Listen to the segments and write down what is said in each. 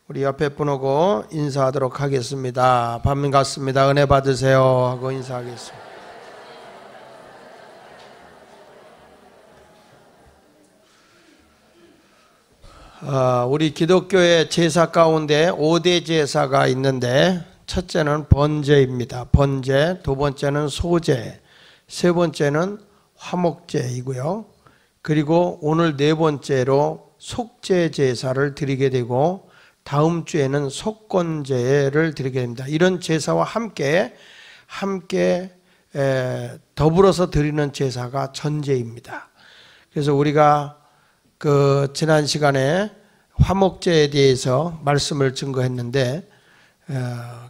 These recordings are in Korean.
우리 옆에 분 오고 인사하도록 하겠습니다. 반갑습니다. 은혜 받으세요 하고 인사하겠습니다. 우리 기독교의 제사 가운데 5대 제사가 있는데 첫째는 번제입니다. 번제, 두 번째는 소제, 세 번째는 화목제이고요. 그리고 오늘 네 번째로 속죄 제사를 드리게 되고 다음 주에는 속건제를 드리게 됩니다. 이런 제사와 함께 더불어서 드리는 제사가 전제입니다. 그래서 우리가 지난 시간에 화목제에 대해서 말씀을 증거했는데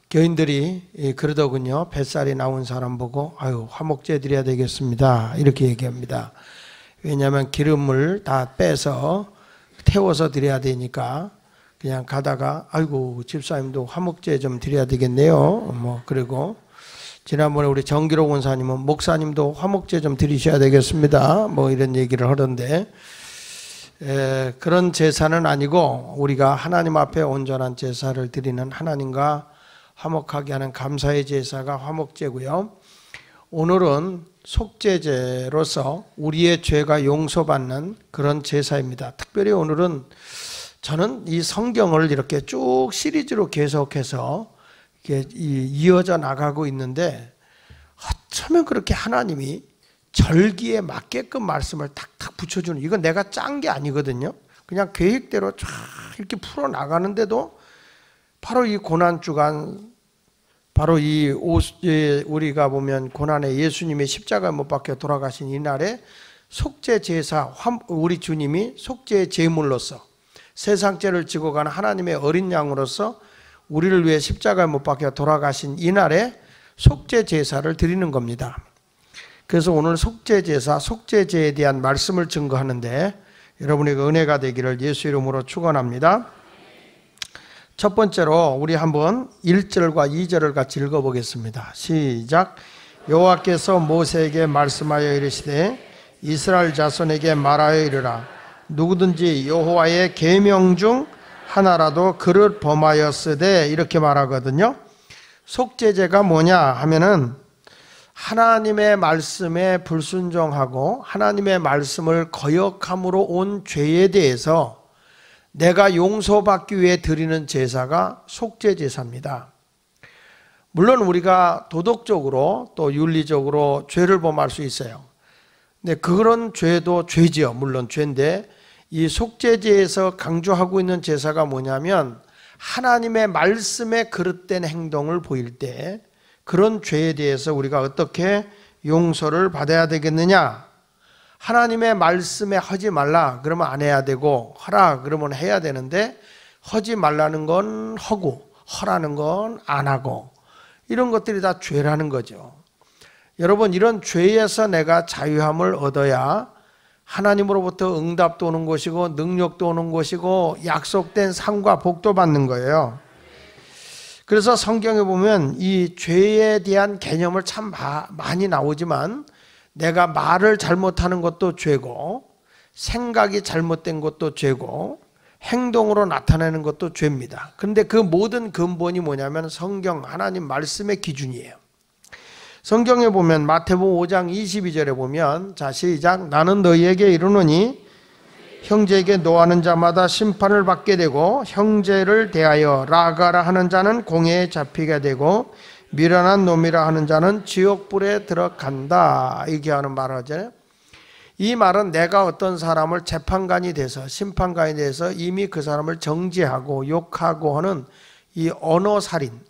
교인들이 그러더군요. 뱃살이 나온 사람 보고 아유 화목제 드려야 되겠습니다 이렇게 얘기합니다. 왜냐하면 기름을 다 빼서 태워서 드려야 되니까 그냥 가다가 아이고 집사님도 화목제 좀 드려야 되겠네요. 그리고 지난번에 우리 정기록 원사님은 목사님도 화목제 좀 드리셔야 되겠습니다. 이런 얘기를 하던데 그런 제사는 아니고 우리가 하나님 앞에 온전한 제사를 드리는 하나님과 화목하게 하는 감사의 제사가 화목제고요. 오늘은 속죄제로서 우리의 죄가 용서받는 그런 제사입니다. 특별히 오늘은 저는 이 성경을 이렇게 쭉 시리즈로 계속해서 이렇게 이어져 나가고 있는데 어쩌면 그렇게 하나님이 절기에 맞게끔 말씀을 탁탁 붙여주는, 이건 내가 짠 게 아니거든요. 그냥 계획대로 쫙 이렇게 풀어나가는데도 바로 이 고난주간, 바로 우리가 보면 고난의 예수님의 십자가에 못 박혀 돌아가신 이날에 속죄제사, 우리 주님이 속죄의 제물로서 세상 죄를 지고 가는 하나님의 어린 양으로서 우리를 위해 십자가에 못 박혀 돌아가신 이날에 속죄제사를 드리는 겁니다. 그래서 오늘 속죄제사, 속죄제에 대한 말씀을 증거하는데 여러분에게 은혜가 되기를 예수 이름으로 축원합니다. 첫 번째로 우리 한번 1절과 2절을 같이 읽어보겠습니다. 시작. 여호와께서 모세에게 말씀하여 이르시되 이스라엘 자손에게 말하여 이르라. 누구든지 여호와의 계명 중 하나라도 그릇 범하였으되, 이렇게 말하거든요. 속죄제가 뭐냐 하면은 하나님의 말씀에 불순종하고 하나님의 말씀을 거역함으로 온 죄에 대해서 내가 용서받기 위해 드리는 제사가 속죄제사입니다. 물론 우리가 도덕적으로 또 윤리적으로 죄를 범할 수 있어요. 근데 그런 죄도 죄지요. 물론 죄인데 이 속죄제에서 강조하고 있는 제사가 뭐냐면 하나님의 말씀에 그릇된 행동을 보일 때 그런 죄에 대해서 우리가 어떻게 용서를 받아야 되겠느냐. 하나님의 말씀에 하지 말라 그러면 안 해야 되고, 하라 그러면 해야 되는데 하지 말라는 건 하고 하라는 건 안 하고, 이런 것들이 다 죄라는 거죠. 여러분, 이런 죄에서 내가 자유함을 얻어야 하나님으로부터 응답도 오는 것이고 능력도 오는 것이고 약속된 상과 복도 받는 거예요. 그래서 성경에 보면 이 죄에 대한 개념을 참 많이 나오지만 내가 말을 잘못하는 것도 죄고 생각이 잘못된 것도 죄고 행동으로 나타내는 것도 죄입니다. 그런데 그 모든 근본이 뭐냐면 성경 하나님 말씀의 기준이에요. 성경에 보면 마태복음 5장 22절에 보면, 자 시작. 나는 너희에게 이르노니 형제에게 노하는 자마다 심판을 받게 되고 형제를 대하여 라가라 하는 자는 공회에 잡히게 되고 미련한 놈이라 하는 자는 지옥불에 들어간다, 이렇게 하는 말을 하잖아요. 이 말은 내가 어떤 사람을 재판관이 돼서 심판관이 돼서 이미 그 사람을 정죄하고 욕하고 하는 이 언어살인,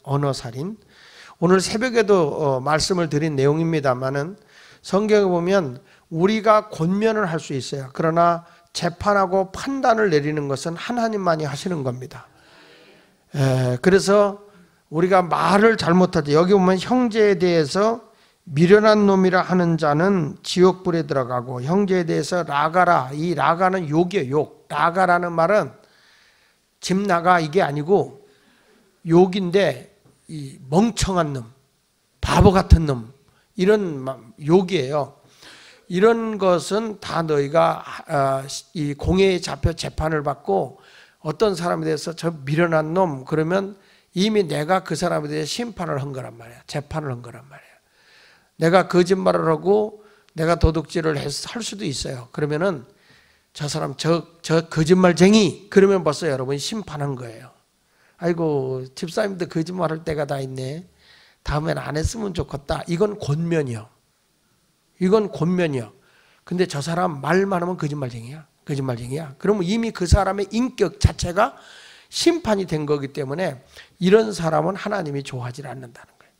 오늘 새벽에도 말씀을 드린 내용입니다만은 성경에 보면 우리가 권면을 할 수 있어요. 그러나 재판하고 판단을 내리는 것은 하나님만이 하시는 겁니다. 그래서 우리가 말을 잘못하지, 여기 보면 형제에 대해서 미련한 놈이라 하는 자는 지옥불에 들어가고 형제에 대해서 라가라, 이 라가는 욕이에요. 욕. 라가라는 말은 집 나가 이게 아니고 욕인데 이 멍청한 놈, 바보 같은 놈, 이런 욕이에요. 이런 것은 다 너희가 이 공회에 잡혀 재판을 받고 어떤 사람에 대해서 저 미련한 놈 그러면 이미 내가 그 사람에 대해 심판을 한 거란 말이야. 재판을 한 거란 말이야. 내가 거짓말을 하고 내가 도둑질을 할 수도 있어요. 그러면은 저 사람 저 거짓말쟁이 그러면 벌써 여러분이 심판한 거예요. 아이고 집사님도 거짓말할 때가 다 있네. 다음엔 안 했으면 좋겠다. 이건 권면이요. 이건 권면이요. 근데 저 사람 말만 하면 거짓말쟁이야. 거짓말쟁이야. 그러면 이미 그 사람의 인격 자체가 심판이 된 거기 때문에 이런 사람은 하나님이 좋아하지 않는다는 거예요.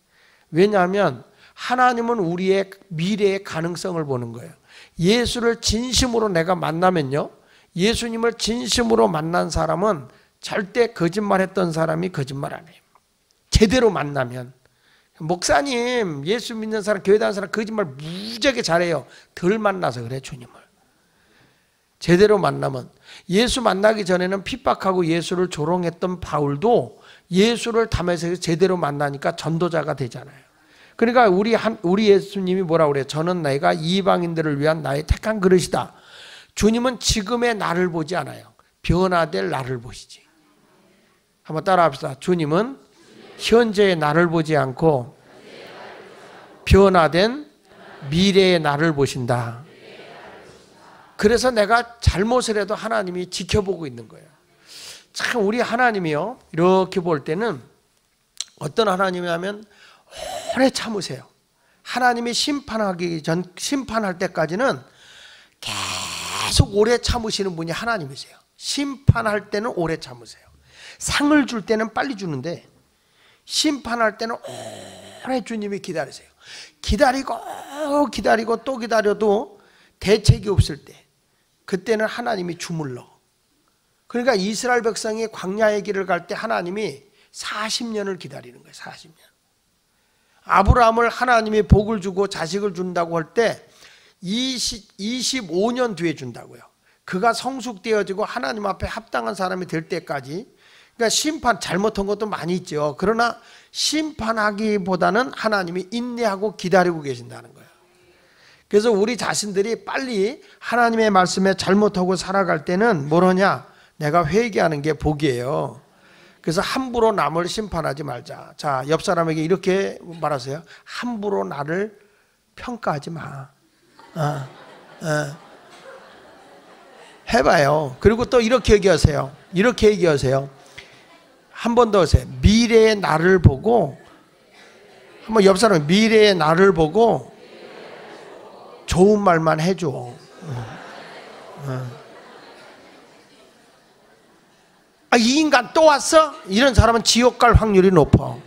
왜냐하면 하나님은 우리의 미래의 가능성을 보는 거예요. 예수를 진심으로 내가 만나면요. 예수님을 진심으로 만난 사람은 절대 거짓말했던 사람이 거짓말 안 해요. 제대로 만나면. 목사님, 예수 믿는 사람, 교회 다니는 사람 거짓말 무지하게 잘해요. 덜 만나서 그래, 주님을. 제대로 만나면. 예수 만나기 전에는 핍박하고 예수를 조롱했던 바울도 예수를 담에서 제대로 만나니까 전도자가 되잖아요. 그러니까 우리 예수님이 뭐라고 그래요? 저는 내가 이방인들을 위한 나의 택한 그릇이다. 주님은 지금의 나를 보지 않아요. 변화될 나를 보시지. 한번 따라 합시다. 주님은 현재의 나를 보지 않고 변화된 미래의 나를 보신다. 그래서 내가 잘못을 해도 하나님이 지켜보고 있는 거예요. 참 우리 하나님이요. 이렇게 볼 때는 어떤 하나님이냐면 오래 참으세요. 하나님이 심판할 때까지는 계속 오래 참으시는 분이 하나님이세요. 심판할 때는 오래 참으세요. 상을 줄 때는 빨리 주는데 심판할 때는 오래 주님이 기다리세요. 기다리고 또 기다려도 대책이 없을 때 그때는 하나님이 주물러. 그러니까 이스라엘 백성이 광야의 길을 갈 때 하나님이 40년을 기다리는 거예요. 40년. 아브라함을 하나님이 복을 주고 자식을 준다고 할 때 25년 뒤에 준다고요. 그가 성숙되어지고 하나님 앞에 합당한 사람이 될 때까지. 그러니까 심판 잘못한 것도 많이 있죠. 그러나 심판하기보다는 하나님이 인내하고 기다리고 계신다는 거예요. 그래서 우리 자신들이 빨리 하나님의 말씀에 잘못하고 살아갈 때는 뭐냐? 내가 회개하는 게 복이에요. 그래서 함부로 남을 심판하지 말자. 자, 옆 사람에게 이렇게 말하세요. 함부로 나를 평가하지 마. 해봐요. 그리고 또 이렇게 얘기하세요. 한 번 더 하세요. 미래의 나를 보고, 한번 옆 사람 미래의 나를 보고 좋은 말만 해줘. 이 인간 또 왔어? 이런 사람은 지옥 갈 확률이 높아.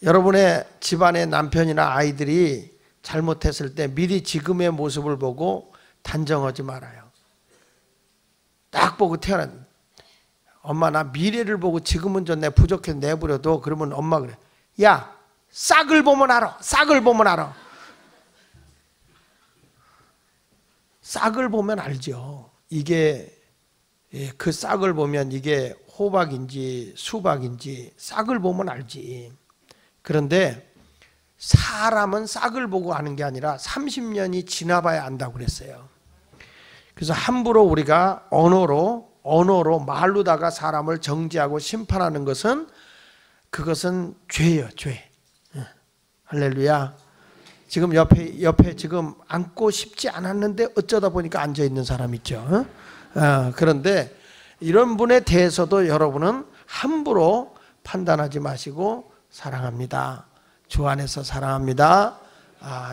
여러분의 집안의 남편이나 아이들이 잘못했을 때 미리 지금의 모습을 보고 단정하지 말아요. 딱 보고 태어난 엄마 나 미래를 보고 지금은 좀 내 부족해서 내버려도 그러면 엄마 그래. 야 싹을 보면 알아. 싹을 보면 알아. 싹을 보면 알죠. 이게 그 싹을 보면 이게 호박인지 수박인지 싹을 보면 알지. 그런데 사람은 싹을 보고 아는 게 아니라 30년이 지나봐야 안다고 그랬어요. 그래서 함부로 우리가 언어로 말로다가 사람을 정죄하고 심판하는 것은 그것은 죄예요. 죄. 할렐루야. 지금 옆에 지금 앉고 싶지 않았는데 어쩌다 보니까 앉아 있는 사람 있죠. 그런데 이런 분에 대해서도 여러분은 함부로 판단하지 마시고 사랑합니다. 주 안에서 사랑합니다.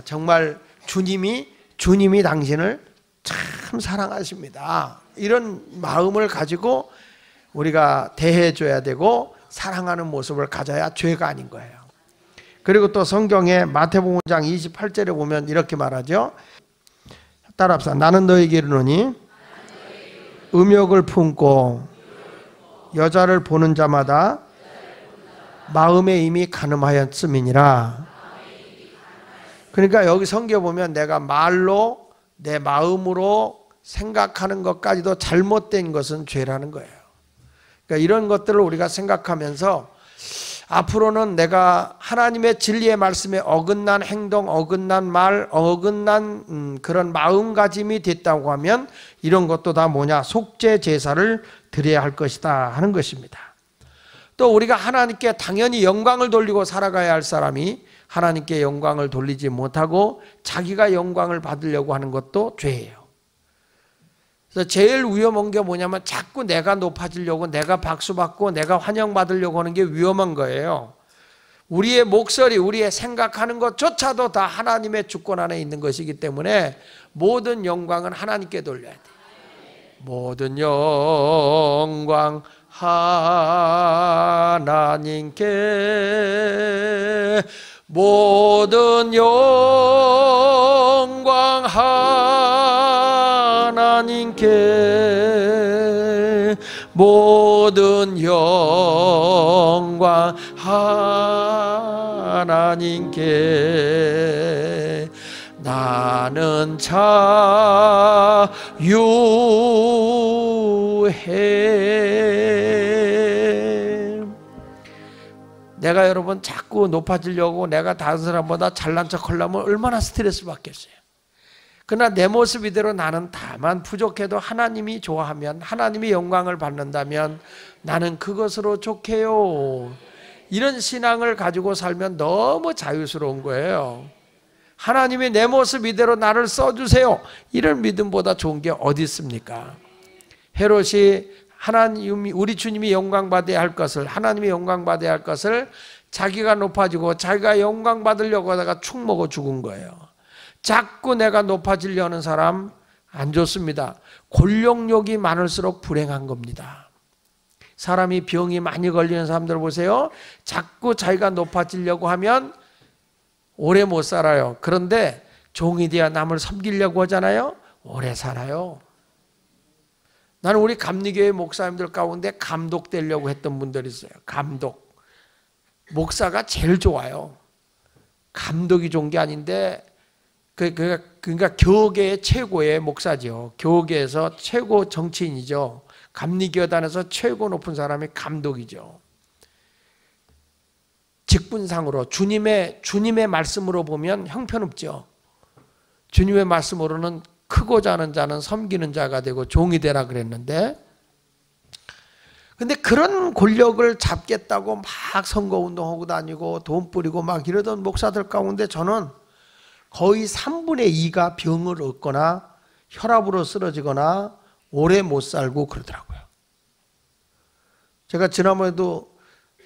정말 주님이 당신을 참 사랑하십니다. 이런 마음을 가지고 우리가 대해줘야 되고 사랑하는 모습을 가져야 죄가 아닌 거예요. 그리고 또 성경에 마태복음 5장 28절에 보면 이렇게 말하죠. 따라합시다. 나는 너에게 이르노니 음욕을 품고 여자를 보는 자마다 마음에 이미 간음하였음이니라. 그러니까 여기 성경 보면 내가 말로 내 마음으로 생각하는 것까지도 잘못된 것은 죄라는 거예요. 그러니까 이런 것들을 우리가 생각하면서 앞으로는 내가 하나님의 진리의 말씀에 어긋난 행동, 어긋난 말, 어긋난 그런 마음가짐이 됐다고 하면 이런 것도 다 뭐냐? 속죄 제사를 드려야 할 것이다 하는 것입니다. 또 우리가 하나님께 당연히 영광을 돌리고 살아가야 할 사람이 하나님께 영광을 돌리지 못하고 자기가 영광을 받으려고 하는 것도 죄예요. 그래서 제일 위험한 게 뭐냐면 자꾸 내가 높아지려고, 내가 박수받고 내가 환영받으려고 하는 게 위험한 거예요. 우리의 목소리, 우리의 생각하는 것조차도 다 하나님의 주권 안에 있는 것이기 때문에 모든 영광은 하나님께 돌려야 돼요. 모든 영광 하나님께, 모든 영광 하나님께, 모든 영광 하나님께. 나는 자유해. 내가 여러분 자꾸 높아지려고 내가 다른 사람보다 잘난 척 하려면 얼마나 스트레스 받겠어요. 그러나 내 모습 이대로 나는 다만 부족해도 하나님이 좋아하면, 하나님이 영광을 받는다면 나는 그것으로 족해요. 이런 신앙을 가지고 살면 너무 자유스러운 거예요. 하나님이 내 모습 이대로 나를 써주세요. 이런 믿음보다 좋은 게 어디 있습니까? 헤롯이 하나님이, 우리 주님이 영광받아야 할 것을, 하나님이 영광받아야 할 것을 자기가 높아지고 자기가 영광받으려고 하다가 축 먹어 죽은 거예요. 자꾸 내가 높아지려는 사람 안 좋습니다. 권력욕이 많을수록 불행한 겁니다. 사람이 병이 많이 걸리는 사람들 보세요. 자꾸 자기가 높아지려고 하면 오래 못 살아요. 그런데 종이 되어 남을 섬기려고 하잖아요. 오래 살아요. 나는 우리 감리교회 목사님들 가운데 감독 되려고 했던 분들이 있어요. 감독. 목사가 제일 좋아요. 감독이 좋은 게 아닌데, 그러니까 교계의 최고의 목사죠. 교계에서 최고 정치인이죠. 감리교단에서 최고 높은 사람이 감독이죠. 직분상으로 주님의 말씀으로 보면 형편없죠. 주님의 말씀으로는 크고자 하는 자는 섬기는 자가 되고 종이 되라 그랬는데, 근데 그런 권력을 잡겠다고 막 선거운동하고 다니고 돈 뿌리고 막 이러던 목사들 가운데 저는 거의 3분의 2가 병을 얻거나 혈압으로 쓰러지거나 오래 못 살고 그러더라고요. 제가 지난번에도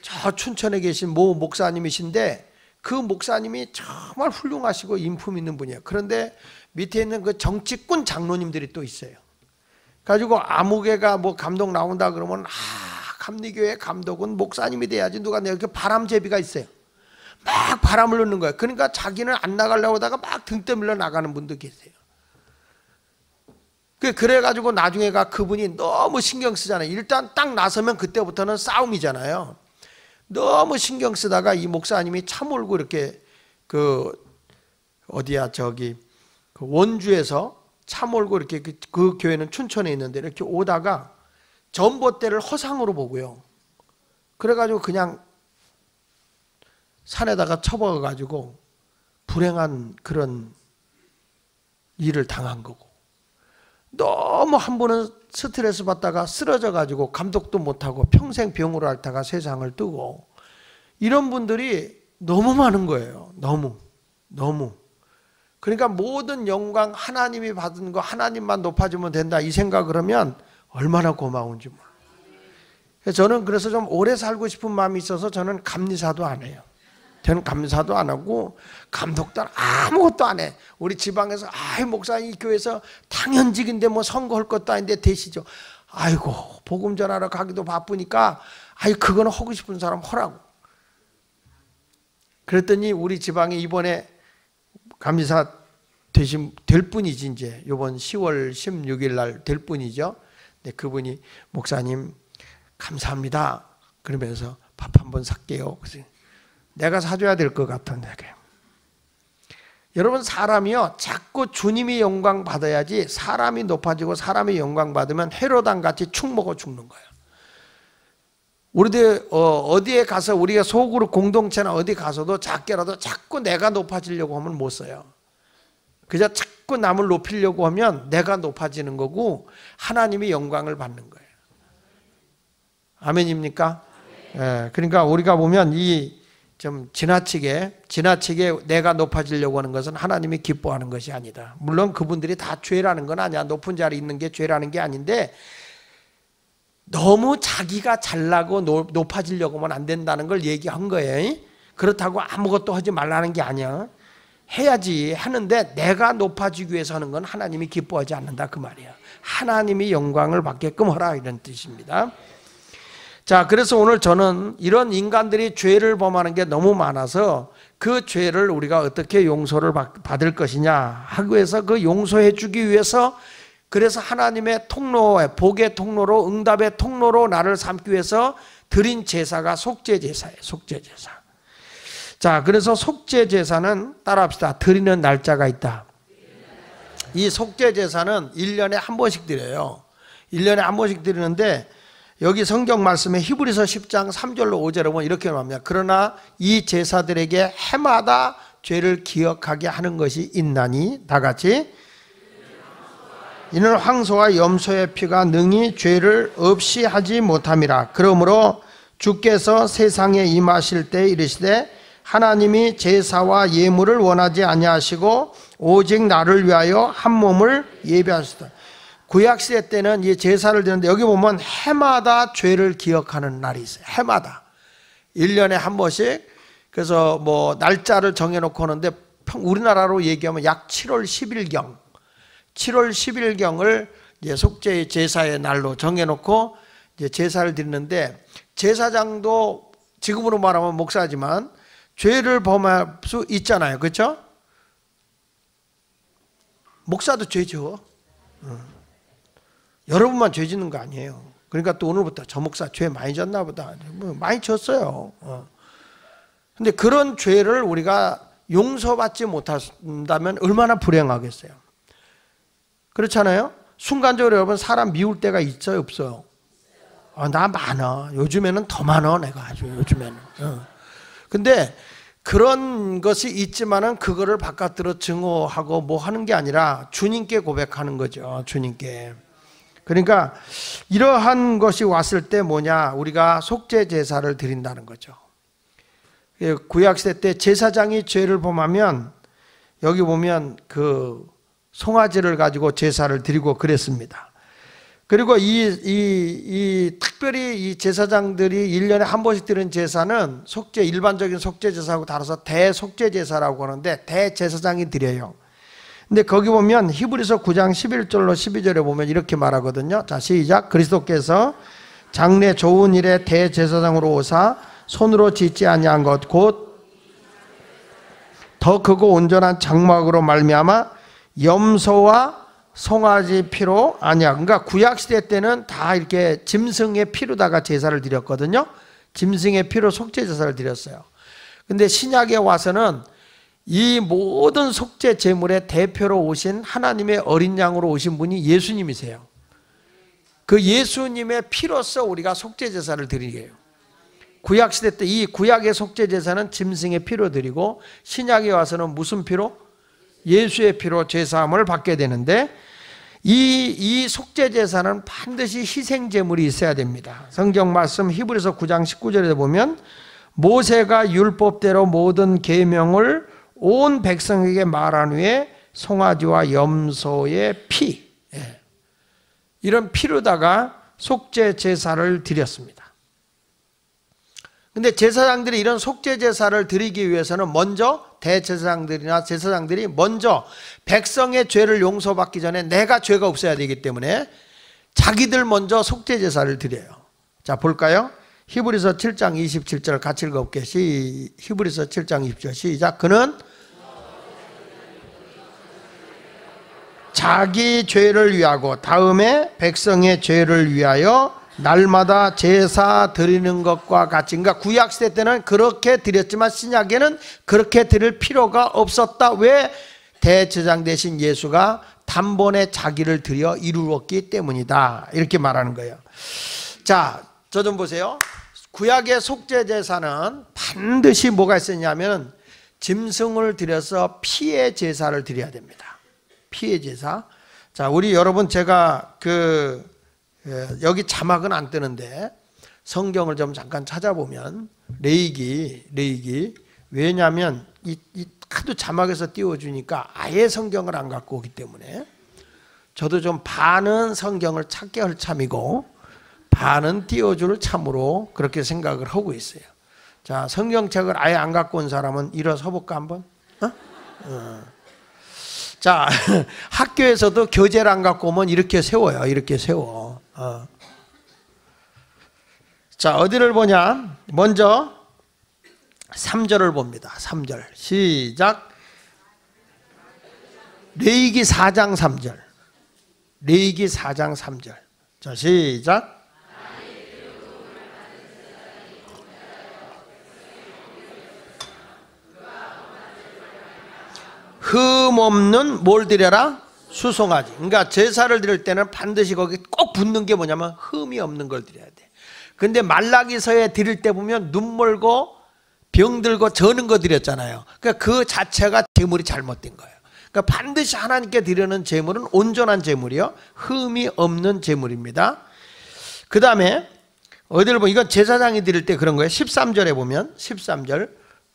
저 춘천에 계신 모 목사님이신데 그 목사님이 정말 훌륭하시고 인품 있는 분이에요. 그런데 밑에 있는 그 정치꾼 장로님들이 또 있어요. 가지고 아무개가 뭐 감독 나온다 그러면 감리교회 감독은 목사님이 돼야지 누가 내가, 이렇게 바람제비가 있어요. 막 바람을 넣는 거예요. 그러니까 자기는 안 나가려고 하다가 막 등 떠밀려 나가는 분도 계세요. 그래가지고 나중에가 그분이 너무 신경 쓰잖아요. 일단 딱 나서면 그때부터는 싸움이잖아요. 너무 신경 쓰다가 이 목사님이 차 몰고 이렇게 그 원주에서 차 몰고 이렇게 그 교회는 춘천에 있는데 이렇게 오다가 전봇대를 허상으로 보고요. 그래가지고 그냥 산에다가 쳐박아가지고 불행한 그런 일을 당한 거고, 너무 한 번은 스트레스 받다가 쓰러져가지고 감독도 못하고 평생 병으로 앓다가 세상을 뜨고, 이런 분들이 너무 많은 거예요. 너무. 그러니까 모든 영광 하나님이 받은 거 하나님만 높아지면 된다 이 생각을 하면 얼마나 고마운지 몰라요. 저는 그래서 좀 오래 살고 싶은 마음이 있어서 저는 감리사도 안 해요. 저는 감사도 안 하고 감독도 아무것도 안 해. 우리 지방에서 목사님 이 교회에서 당연직인데 뭐 선거할 것도 아닌데 되시죠. 아이고 복음 전하러 가기도 바쁘니까 그거는 하고 싶은 사람 하라고. 그랬더니 우리 지방에 이번에 감리사 될 분이지, 이제 이번 10월 16일 날 될 분이죠. 근데 그분이 목사님 감사합니다 그러면서 밥 한번 살게요. 그래서 내가 사줘야 될 것 같은데. 여러분 사람이요 자꾸 주님이 영광 받아야지, 사람이 높아지고 사람이 영광 받으면 헤로당 같이 축 먹어 죽는 거예요. 우리들 어디에 가서 우리가 소그룹 공동체나 어디 가서도 작게라도 자꾸 내가 높아지려고 하면 못 써요. 그저 자꾸 남을 높이려고 하면 내가 높아지는 거고 하나님이 영광을 받는 거예요. 아멘입니까? 예, 그러니까 우리가 보면 이 좀 지나치게 내가 높아지려고 하는 것은 하나님이 기뻐하는 것이 아니다. 물론 그분들이 다 죄라는 건 아니야. 높은 자리에 있는 게 죄라는 게 아닌데 너무 자기가 잘나고 높아지려고 하면 안 된다는 걸 얘기한 거예요. 그렇다고 아무것도 하지 말라는 게 아니야. 해야지 하는데 내가 높아지기 위해서 하는 건 하나님이 기뻐하지 않는다 그 말이야. 하나님이 영광을 받게끔 하라 이런 뜻입니다. 자, 그래서 오늘 저는 이런 인간들이 죄를 범하는 게 너무 많아서 그 죄를 우리가 어떻게 용서를 받을 것이냐 하기 위해서 그 용서해 주기 위해서 그래서 하나님의 통로에 복의 통로로 응답의 통로로 나를 삼기 위해서 드린 제사가 속죄제사예요. 속죄제사. 자, 그래서 속죄제사는 따라합시다. 드리는 날짜가 있다. 이 속죄제사는 1년에 한 번씩 드려요. 1년에 한 번씩 드리는데 여기 성경 말씀에 히브리서 10장 3절로 5절에 보면 이렇게 말합니다. 그러나 이 제사들에게 해마다 죄를 기억하게 하는 것이 있나니 다 같이 이는 황소와 염소의 피가 능히 죄를 없이 하지 못함이라. 그러므로 주께서 세상에 임하실 때 이르시되 하나님이 제사와 예물을 원하지 아니하시고 오직 나를 위하여 한 몸을 예비하시다. 구약시대 때는 이 제사를 드리는데 여기 보면 해마다 죄를 기억하는 날이 있어요. 해마다 1년에 한 번씩. 그래서 뭐 날짜를 정해놓고 하는데 우리나라로 얘기하면 약 7월 10일경 7월 10일경을 이제 속죄 제사의 날로 정해놓고 이제 제사를 드리는데 제사장도 지금으로 말하면 목사지만 죄를 범할 수 있잖아요. 그렇죠? 목사도 죄죠. 여러분만 죄 짓는 거 아니에요. 그러니까 또 오늘부터 저 목사 죄 많이 졌나 보다. 많이 졌어요. 근데 그런 죄를 우리가 용서받지 못한다면 얼마나 불행하겠어요. 그렇잖아요. 순간적으로 여러분 사람 미울 때가 있어요 없어요? 나 많아. 요즘에는 더 많아 내가 아주 요즘에는. 근데 그런 것이 있지만은 그거를 바깥으로 증오하고 뭐 하는 게 아니라 주님께 고백하는 거죠. 주님께. 그러니까 이러한 것이 왔을 때 뭐냐, 우리가 속죄 제사를 드린다는 거죠. 구약시대 때 제사장이 죄를 범하면 여기 보면 그 송아지를 가지고 제사를 드리고 그랬습니다. 그리고 특별히 이 제사장들이 1년에 한 번씩 드리는 제사는 일반적인 속죄 제사하고 달라서 대속죄 제사라고 하는데 대제사장이 드려요. 근데 거기 보면 히브리서 9장 11절로 12절에 보면 이렇게 말하거든요. 자, 시작. 그리스도께서 장래 좋은 일에 대제사장으로 오사 손으로 짓지 아니한 것 곧 더 크고 온전한 장막으로 말미암아 염소와 송아지 피로 아니야. 그러니까 구약 시대 때는 다 이렇게 짐승의 피로다가 제사를 드렸거든요. 짐승의 피로 속죄 제사를 드렸어요. 근데 신약에 와서는 이 모든 속죄 제물의 대표로 오신 하나님의 어린 양으로 오신 분이 예수님이세요. 그 예수님의 피로써 우리가 속죄 제사를 드리게요. 구약 시대 때 이 구약의 속죄 제사는 짐승의 피로 드리고 신약에 와서는 무슨 피로? 예수의 피로 제사함을 받게 되는데 이 속죄 제사는 반드시 희생 제물이 있어야 됩니다. 성경 말씀 히브리서 9장 19절에 보면 모세가 율법대로 모든 계명을 온 백성에게 말한 후에 송아지와 염소의 피, 이런 피로다가 속죄 제사를 드렸습니다. 근데 제사장들이 이런 속죄 제사를 드리기 위해서는 먼저 대제사장들이나 제사장들이 먼저 백성의 죄를 용서받기 전에 내가 죄가 없어야 되기 때문에 자기들 먼저 속죄 제사를 드려요. 자, 볼까요? 히브리서 7장 27절 같이 읽어볼게요. 히브리서 7장 20절 시작. 그는 자기 죄를 위하고 다음에 백성의 죄를 위하여 날마다 제사 드리는 것과 같이, 그러니까 구약시대 때는 그렇게 드렸지만 신약에는 그렇게 드릴 필요가 없었다. 왜? 대제사장 대신 예수가 단번에 자기를 드려 이루었기 때문이다. 이렇게 말하는 거예요. 자, 저 좀 보세요. 구약의 속죄 제사는 반드시 뭐가 있었냐면 짐승을 들여서 피의 제사를 드려야 됩니다. 피의 제사. 자, 우리 여러분 제가 여기 자막은 안 뜨는데 성경을 좀 잠깐 찾아보면 레위기 왜냐하면 이 하도 자막에서 띄워주니까 아예 성경을 안 갖고 오기 때문에 저도 좀 반은 성경을 찾게 할 참이고 반은 띄워줄 참으로 그렇게 생각을 하고 있어요. 자, 성경책을 아예 안 갖고 온 사람은 일어서 볼까 한번? 자, 학교에서도 교재를 안 갖고 오면 이렇게 세워요. 이렇게 세워. 자, 어디를 보냐? 먼저 3절을 봅니다. 3절 시작. 레위기 4장 3절. 레위기 4장 3절. 자, 시작. 흠 없는 뭘 드려라? 수송아지. 그러니까 제사를 드릴 때는 반드시 거기 꼭 붙는 게 뭐냐면 흠이 없는 걸 드려야 돼. 근데 말라기서에 드릴 때 보면 눈 멀고 병 들고 저는 거 드렸잖아요. 그러니까 그 자체가 제물이 잘못된 거예요. 그러니까 반드시 하나님께 드리는 제물은 온전한 제물이요, 흠이 없는 제물입니다. 그 다음에 어디를 보면 이건 제사장이 드릴 때 그런 거예요. 13절에 보면 13절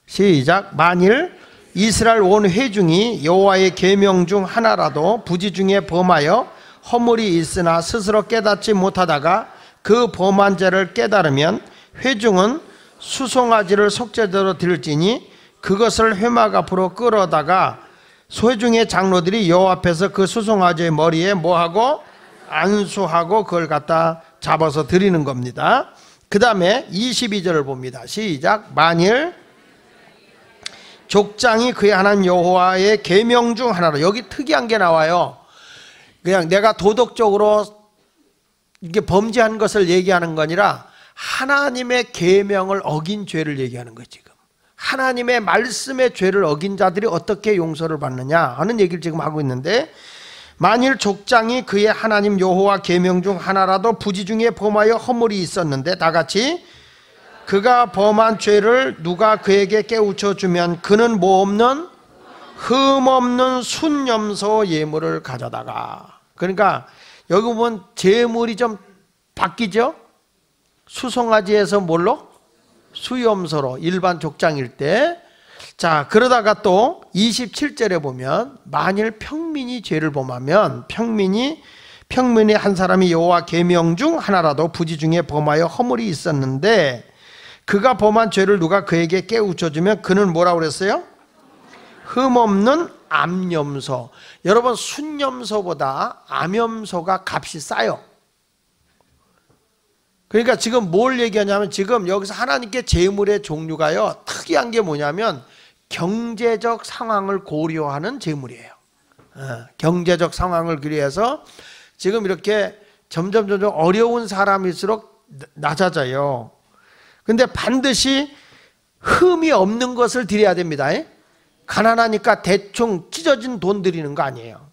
시작. 만일 이스라엘 온 회중이 여호와의 계명 중 하나라도 부지 중에 범하여 허물이 있으나 스스로 깨닫지 못하다가 그 범한 죄를 깨달으면 회중은 수송아지를 속죄제로 드릴지니 그것을 회막 앞으로 끌어다가 회중의 장로들이 여호와 앞에서 그 수송아지의 머리에 뭐하고 안수하고 그걸 갖다 잡아서 드리는 겁니다. 그 다음에 22절을 봅니다. 시작. 만일 족장이 그의 하나님 여호와의 계명 중 하나로, 여기 특이한 게 나와요. 그냥 내가 도덕적으로 이게 범죄한 것을 얘기하는 거 아니라 하나님의 계명을 어긴 죄를 얘기하는 거예요. 지금 하나님의 말씀의 죄를 어긴 자들이 어떻게 용서를 받느냐 하는 얘기를 지금 하고 있는데, 만일 족장이 그의 하나님 여호와 계명 중 하나라도 부지 중에 범하여 허물이 있었는데, 다 같이 그가 범한 죄를 누가 그에게 깨우쳐 주면 그는 뭐 없는 흠 없는 순염소 예물을 가져다가, 그러니까 여기 보면 제물이 좀 바뀌죠. 수송아지에서 뭘로? 수염소로, 일반 족장일 때. 자, 그러다가 또 27절에 보면 만일 평민이 죄를 범하면 평민이 한 사람이 여호와 계명 중 하나라도 부지 중에 범하여 허물이 있었는데 그가 범한 죄를 누가 그에게 깨우쳐 주면 그는 뭐라고 그랬어요? 흠 없는 암염소. 여러분, 순염소보다 암염소가 값이 싸요. 그러니까 지금 뭘 얘기하냐면 지금 여기서 하나님께 제물의 종류가요, 특이한 게 뭐냐면 경제적 상황을 고려하는 제물이에요. 경제적 상황을 고려해서 지금 이렇게 점점 어려운 사람일수록 낮아져요. 근데 반드시 흠이 없는 것을 드려야 됩니다. 가난하니까 대충 찢어진 돈 드리는 거 아니에요.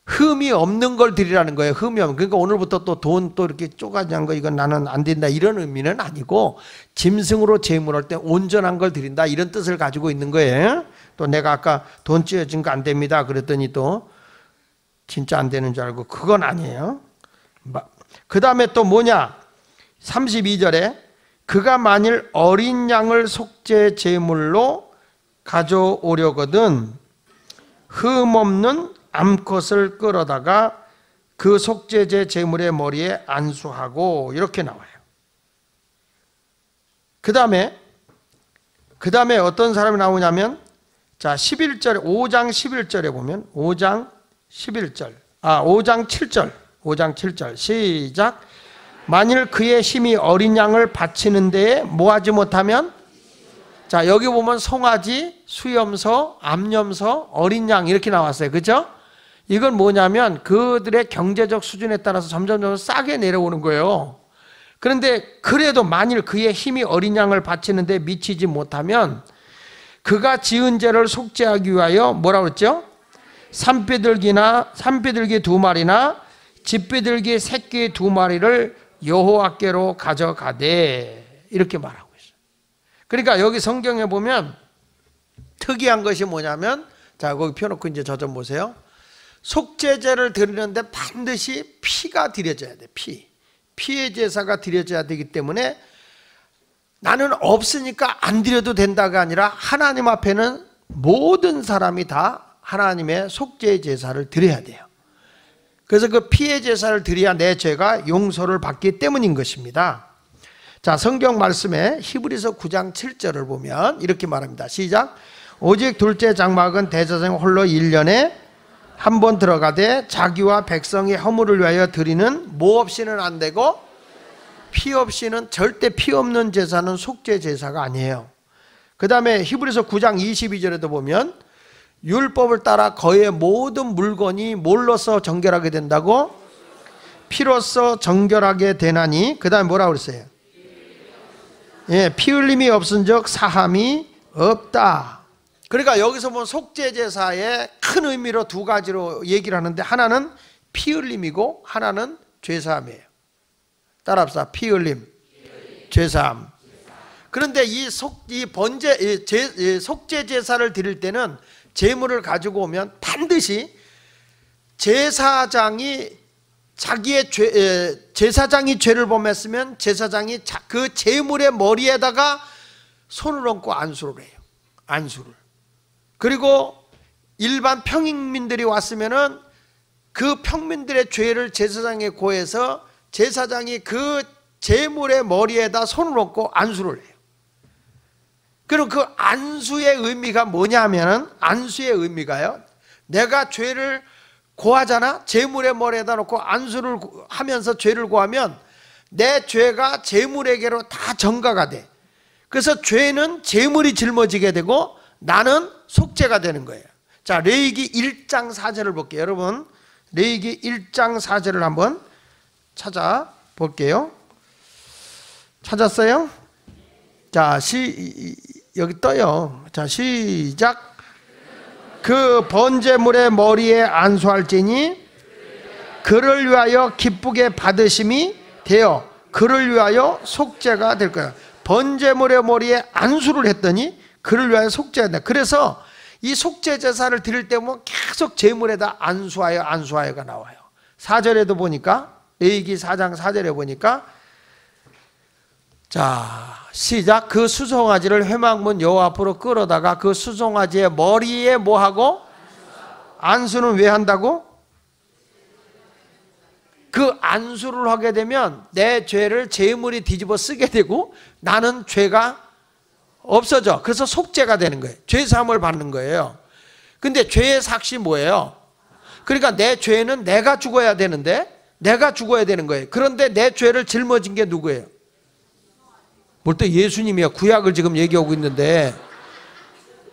흠이 없는 걸 드리라는 거예요. 흠이 없는. 그러니까 오늘부터 또 돈 또 이렇게 쪼가지한 거 이건 나는 안 된다 이런 의미는 아니고, 짐승으로 제물할 때 온전한 걸 드린다 이런 뜻을 가지고 있는 거예요. 또 내가 아까 돈 찢어진 거 안 됩니다 그랬더니 또 진짜 안 되는 줄 알고, 그건 아니에요. 그 다음에 또 뭐냐, 32절에 그가 만일 어린 양을 속죄 제물로 가져오려거든 흠 없는 암컷을 끌어다가 그 속죄제 제물의 머리에 안수하고, 이렇게 나와요. 그 다음에 어떤 사람이 나오냐면, 자, 11절에 5장 11절에 보면 5장 7절 시작. 만일 그의 힘이 어린 양을 바치는 데에 뭐하지 못하면, 자, 여기 보면 송아지, 수염소, 암염소, 어린 양 이렇게 나왔어요. 그죠? 이건 뭐냐면 그들의 경제적 수준에 따라서 점점 싸게 내려오는 거예요. 그런데 그래도 만일 그의 힘이 어린 양을 바치는 데 미치지 못하면 그가 지은 죄를 속죄하기 위하여 뭐라고 그랬죠? 산비둘기 2마리나 집비둘기 새끼 2마리를 여호와께로 가져가되 이렇게 말하고 있어요. 그러니까 여기 성경에 보면 특이한 것이 뭐냐면, 자 거기 펴놓고 이제 저 좀 보세요. 속죄제를 드리는데 반드시 피가 드려져야 돼. 피의 제사가 드려져야 되기 때문에 나는 없으니까 안 드려도 된다가 아니라 하나님 앞에는 모든 사람이 다 하나님의 속죄 제사를 드려야 돼요. 그래서 그 피의 제사를 드려야 내 죄가 용서를 받기 때문인 것입니다. 자, 성경 말씀에 히브리서 9장 7절을 보면 이렇게 말합니다. 시작. 오직 둘째 장막은 대제사장 홀로 1년에 한 번 들어가되 자기와 백성의 허물을 위하여 드리는 뭐 없이는 안 되고 피 없이는, 절대 피 없는 제사는 속죄 제사가 아니에요. 그 다음에 히브리서 9장 22절에도 보면 율법을 따라 거의 모든 물건이 뭘로써 정결하게 된다고? 피로써 정결하게 되나니. 그 다음에 뭐라고 그랬어요? 예, 피 흘림이 없은즉 사함이 없다. 그러니까 여기서 보면 속죄 제사의 큰 의미로 두 가지로 얘기를 하는데, 하나는 피 흘림이고 하나는 죄사함이에요. 따라합시다. 피 흘림, 죄사함. 그런데 이 속죄 제사를 드릴 때는 제물을 가지고 오면 반드시 제사장이 제사장이 죄를 범했으면 제사장이 그 제물의 머리에다가 손을 얹고 안수를 해요. 안수를. 그리고 일반 평민들이 왔으면은 그 평민들의 죄를 제사장에 고해서 제사장이 그 제물의 머리에다 손을 얹고 안수를 해요. 그럼 그 안수의 의미가 뭐냐면은, 안수의 의미가요, 내가 죄를 고하잖아. 제물의 머리에다 놓고 안수를 하면서 죄를 고하면 내 죄가 제물에게로 다 전가가 돼. 그래서 죄는 제물이 짊어지게 되고 나는 속죄가 되는 거예요. 자, 레위기 1장 4절을 볼게요. 여러분 레위기 1장 4절을 한번 찾아볼게요. 찾았어요? 자, 여기 떠요. 자, 시작. 그 번제물의 머리에 안수할지니 그를 위하여 기쁘게 받으심이 되어 그를 위하여 속죄가 될 거야. 번제물의 머리에 안수를 했더니 그를 위하여 속죄가 된다. 그래서 이 속죄 제사를 드릴 때 보면 계속 제물에다 안수하여가 나와요. 4절에도 보니까, 레위기 4장 4절에 보니까, 자 시작. 그 수송아지를 회막문 여호와 앞으로 끌어다가 그 수송아지의 머리에 뭐하고? 안수는 왜 한다고? 그 안수를 하게 되면 내 죄를 제물이 뒤집어 쓰게 되고 나는 죄가 없어져. 그래서 속죄가 되는 거예요. 죄사함을 받는 거예요. 근데 죄의 삭시 뭐예요? 그러니까 내 죄는 내가 죽어야 되는데, 내가 죽어야 되는 거예요. 그런데 내 죄를 짊어진 게 누구예요? 뭘 또 예수님이야. 구약을 지금 얘기하고 있는데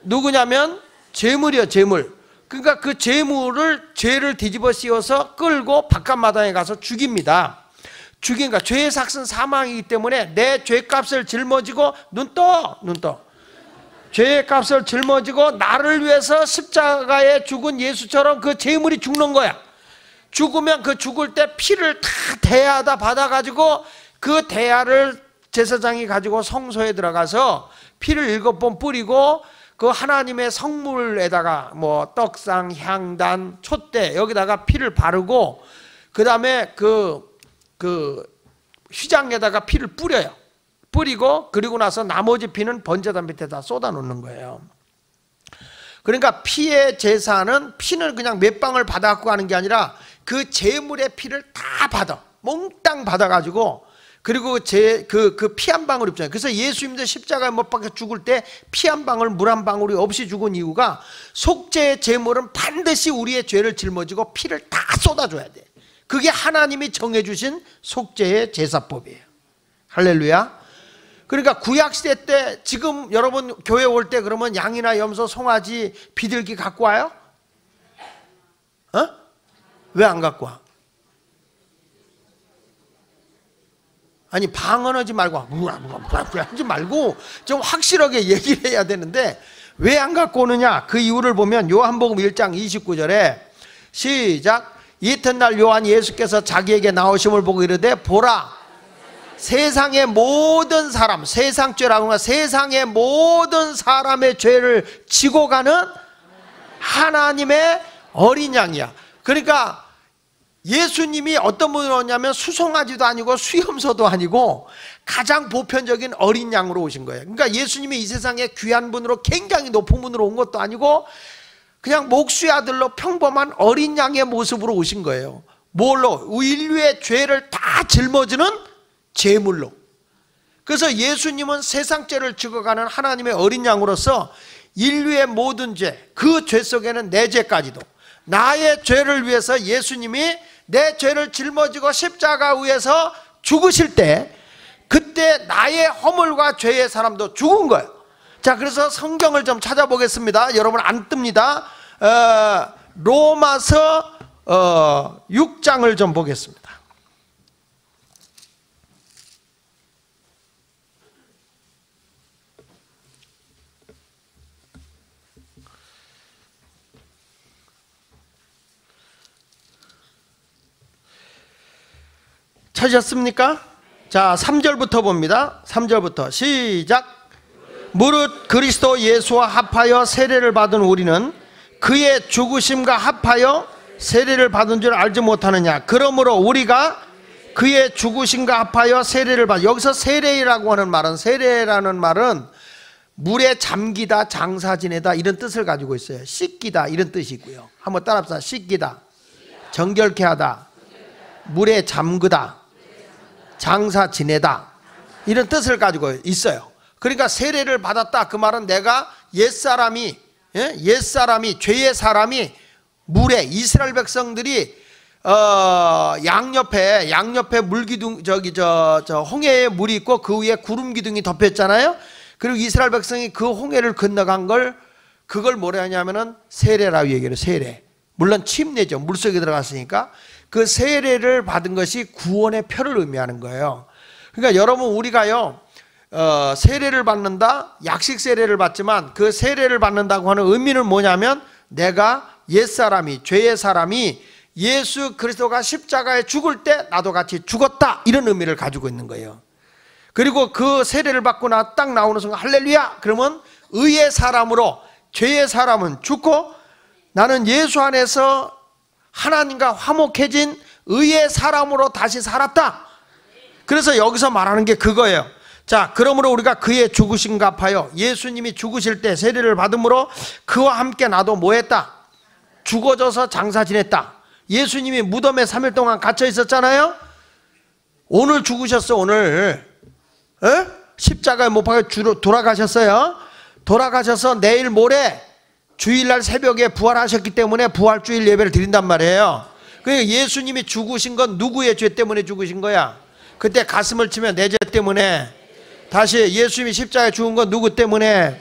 누구냐면 제물이요, 제물. 그러니까 그 제물을, 죄를 뒤집어 씌워서 끌고 바깥마당에 가서 죽입니다. 죽이니까 죄의 삭은 사망이기 때문에 내 죄값을 짊어지고 눈 떠. 죄의 값을 짊어지고 나를 위해서 십자가에 죽은 예수처럼 그 제물이 죽는 거야. 죽으면 그 죽을 때 피를 다 대야하다 받아가지고 그 대야를 제사장이 가지고 성소에 들어가서 피를 7번 뿌리고 그 하나님의 성물에다가 뭐 떡상, 향단, 촛대 여기다가 피를 바르고 그 다음에 그 휘장에다가 피를 뿌려요. 뿌리고 그리고 나서 나머지 피는 번제단 밑에다 쏟아 놓는 거예요. 그러니까 피의 제사는 피는 그냥 몇 방울 받아갖고 가는 게 아니라 그 제물의 피를 다 받아. 몽땅 받아가지고 그리고 그 피 한 방울 있잖아요. 그래서 예수님도 십자가에 못 박혀 죽을 때 피 한 방울, 물 한 방울이 없이 죽은 이유가 속죄의 제물은 반드시 우리의 죄를 짊어지고 피를 다 쏟아줘야 돼. 그게 하나님이 정해주신 속죄의 제사법이에요. 할렐루야. 그러니까 구약시대 때 지금 여러분 교회 올 때 그러면 양이나 염소, 송아지, 비둘기 갖고 와요? 왜 안 갖고 와? 아니 방언하지 말고 하지 말고 좀 확실하게 얘기를 해야 되는데 왜 안 갖고 오느냐? 그 이유를 보면 요한복음 1장 29절에 시작. 이튿날 요한 예수께서 자기에게 나오심을 보고 이르되 보라 세상의 모든 사람, 세상죄라고 하면 세상의 모든 사람의 죄를 지고 가는 하나님의 어린 양이야. 그러니까 예수님이 어떤 분으로 오냐면 수송아지도 아니고 수염소도 아니고 가장 보편적인 어린 양으로 오신 거예요. 그러니까 예수님이 이 세상에 귀한 분으로 굉장히 높은 분으로 온 것도 아니고 그냥 목수의 아들로 평범한 어린 양의 모습으로 오신 거예요. 뭘로? 인류의 죄를 다 짊어지는 제물로. 그래서 예수님은 세상 죄를 지고가는 하나님의 어린 양으로서 인류의 모든 죄, 그 죄 속에는 내 죄까지도, 나의 죄를 위해서 예수님이 내 죄를 짊어지고 십자가 위에서 죽으실 때, 그때 나의 허물과 죄의 사람도 죽은 거예요. 자, 그래서 성경을 좀 찾아보겠습니다. 여러분 안 뜹니다. 로마서 6장을 좀 보겠습니다. 찾으셨습니까? 자, 3절부터 봅니다. 3절부터 시작. 무릇 그리스도 예수와 합하여 세례를 받은 우리는 그의 죽으심과 합하여 세례를 받은 줄 알지 못하느냐. 그러므로 우리가 그의 죽으심과 합하여 세례를 받. 여기서 세례라고 하는 말은, 세례라는 말은 물에 잠기다, 장사 지내다 이런 뜻을 가지고 있어요. 씻기다 이런 뜻이 있고요. 한번 따라합시다. 씻기다, 정결케 하다, 물에 잠그다, 장사 지내다 이런 뜻을 가지고 있어요. 그러니까 세례를 받았다 그 말은 내가 옛사람이 죄의 사람이 물에, 이스라엘 백성들이 양옆에 물기둥, 홍해에 물이 있고 그 위에 구름 기둥이 덮였잖아요. 그리고 이스라엘 백성이 그 홍해를 건너간 그걸 뭐라 하냐면은 세례라고 얘기해요. 세례. 물론 침례죠. 물속에 들어갔으니까. 그 세례를 받은 것이 구원의 표를 의미하는 거예요. 그러니까 여러분 우리가요 세례를 받는다, 약식 세례를 받지만 그 세례를 받는다고 하는 의미는 뭐냐면 내가 옛사람이, 죄의 사람이 예수 그리스도가 십자가에 죽을 때 나도 같이 죽었다 이런 의미를 가지고 있는 거예요. 그리고 그 세례를 받고 딱 나오는 순간 할렐루야 그러면 의의 사람으로, 죄의 사람은 죽고 나는 예수 안에서 하나님과 화목해진 의의 사람으로 다시 살았다. 그래서 여기서 말하는 게 그거예요. 자, 그러므로 우리가 그의 죽으심과 합하여 예수님이 죽으실 때 세례를 받음으로 그와 함께 나도 뭐 했다? 죽어져서 장사 지냈다. 예수님이 무덤에 3일 동안 갇혀 있었잖아요. 오늘 죽으셨어. 오늘 십자가에 못 박혀 돌아가셨어요. 돌아가셔서 내일 모레 주일날 새벽에 부활하셨기 때문에 부활주일 예배를 드린단 말이에요. 그러니까 예수님이 죽으신 건 누구의 죄 때문에 죽으신 거야? 그때 가슴을 치면 내 죄 때문에. 다시 예수님이 십자가에 죽은 건 누구 때문에?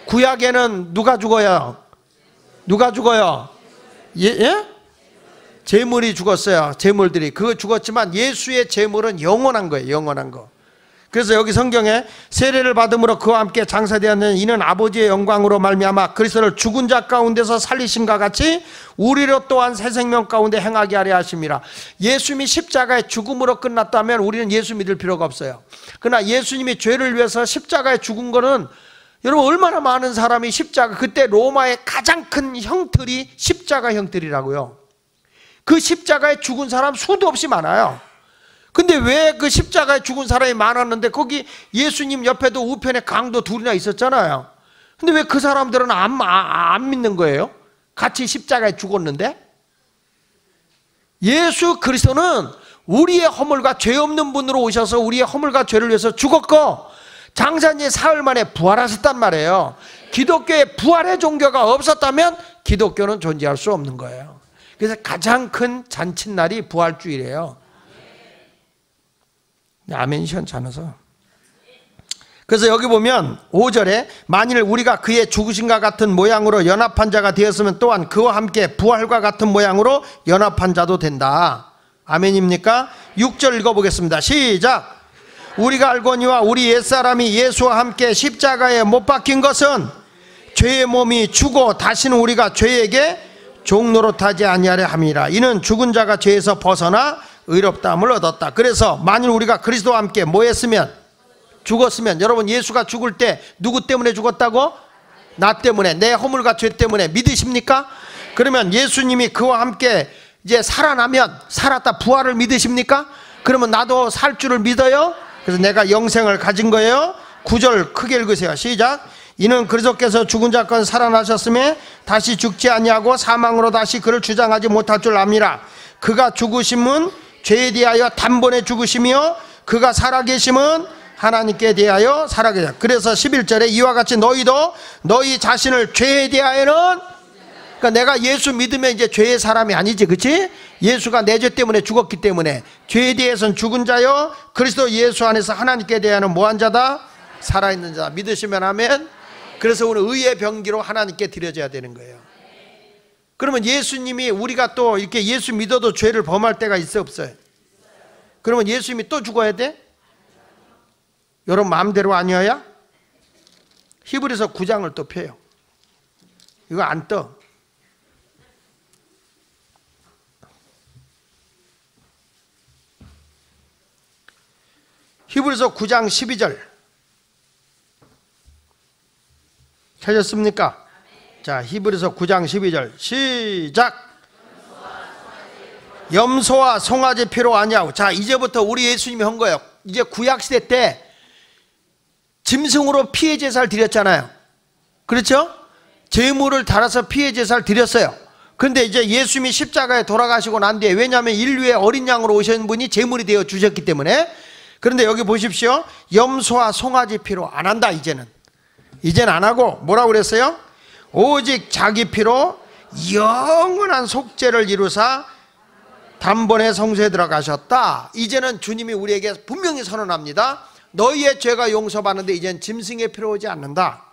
구약에는 누가 죽어요? 누가 죽어요? 예? 제물이 죽었어요. 제물들이. 그거 죽었지만 예수의 제물은 영원한 거예요. 영원한 거. 그래서 여기 성경에 세례를 받음으로 그와 함께 장사되었는 이는 아버지의 영광으로 말미암아 그리스도를 죽은 자 가운데서 살리심과 같이 우리로 또한 새 생명 가운데 행하게 하려 하심이라. 예수님이 십자가의 죽음으로 끝났다면 우리는 예수 믿을 필요가 없어요. 그러나 예수님이 죄를 위해서 십자가에 죽은 거는 여러분 얼마나 많은 사람이 십자가, 그때 로마의 가장 큰 형틀이 십자가 형틀이라고요. 그 십자가에 죽은 사람 수도 없이 많아요. 근데 왜 그 십자가에 죽은 사람이 많았는데 거기 예수님 옆에도 우편에 강도 둘이나 있었잖아요. 근데 왜 그 사람들은 안 믿는 거예요? 같이 십자가에 죽었는데? 예수 그리스도는 우리의 허물과 죄 없는 분으로 오셔서 우리의 허물과 죄를 위해서 죽었고 장사님 사흘 만에 부활하셨단 말이에요. 기독교에 부활의 종교가 없었다면 기독교는 존재할 수 없는 거예요. 그래서 가장 큰 잔칫날이 부활주일이에요. 아멘 시원찮아서. 그래서 여기 보면 5절에 만일 우리가 그의 죽으심과 같은 모양으로 연합한 자가 되었으면 또한 그와 함께 부활과 같은 모양으로 연합한 자도 된다. 아멘입니까? 6절 읽어보겠습니다. 시작. 우리가 알거니와 우리 옛사람이 예수와 함께 십자가에 못 박힌 것은 죄의 몸이 죽어 다시는 우리가 죄에게 종노릇하지 아니하려 함이라. 이는 죽은 자가 죄에서 벗어나 의롭다함을 얻었다. 그래서 만일 우리가 그리스도와 함께 뭐 했으면? 죽었으면. 여러분, 예수가 죽을 때 누구 때문에 죽었다고? 나 때문에, 내 허물과 죄 때문에. 믿으십니까? 그러면 예수님이 그와 함께 이제 살아나면, 살았다 부활을 믿으십니까? 그러면 나도 살 줄을 믿어요? 그래서 내가 영생을 가진 거예요. 9절 크게 읽으세요. 시작. 이는 그리스도께서 죽은 자 가운데 살아나셨음에 다시 죽지 아니하고 사망으로 다시 그를 주장하지 못할 줄 압니다. 그가 죽으심은 죄에 대하여 단번에 죽으시며 그가 살아계심은 하나님께 대하여 살아계시다. 그래서 11절에 이와 같이 너희도 너희 자신을 죄에 대하여는, 그러니까 내가 예수 믿으면 이제 죄의 사람이 아니지, 그렇지? 예수가 내 죄 때문에 죽었기 때문에 죄에 대해서는 죽은 자요 그리스도 예수 안에서 하나님께 대하여는 뭐한 자다? 살아있는 자. 믿으시면 아멘. 그래서 우리 의의 병기로 하나님께 드려져야 되는 거예요. 그러면 예수님이, 우리가 또 이렇게 예수 믿어도 죄를 범할 때가 있어 없어요? 그러면 예수님이 또 죽어야 돼? 여러분 마음대로 아니어야? 히브리서 9장을 또 펴요. 이거 안 떠. 히브리서 9장 12절 찾았습니까? 자, 히브리서 9장 12절 시작. 염소와 송아지 피로 아니하고. 자, 이제부터 우리 예수님이 한 거예요. 이제 구약시대 때 짐승으로 피해 제사를 드렸잖아요. 그렇죠? 제물을 달아서 피해 제사를 드렸어요. 그런데 이제 예수님이 십자가에 돌아가시고 난 뒤에, 왜냐하면 인류의 어린 양으로 오신 분이 제물이 되어 주셨기 때문에. 그런데 여기 보십시오. 염소와 송아지 피로 안 한다. 이제는 안 하고 뭐라고 그랬어요? 오직 자기 피로 영원한 속죄를 이루사 단번에 성소에 들어가셨다. 이제는 주님이 우리에게 분명히 선언합니다. 너희의 죄가 용서받는데 이제는 짐승의 피로 오지 않는다.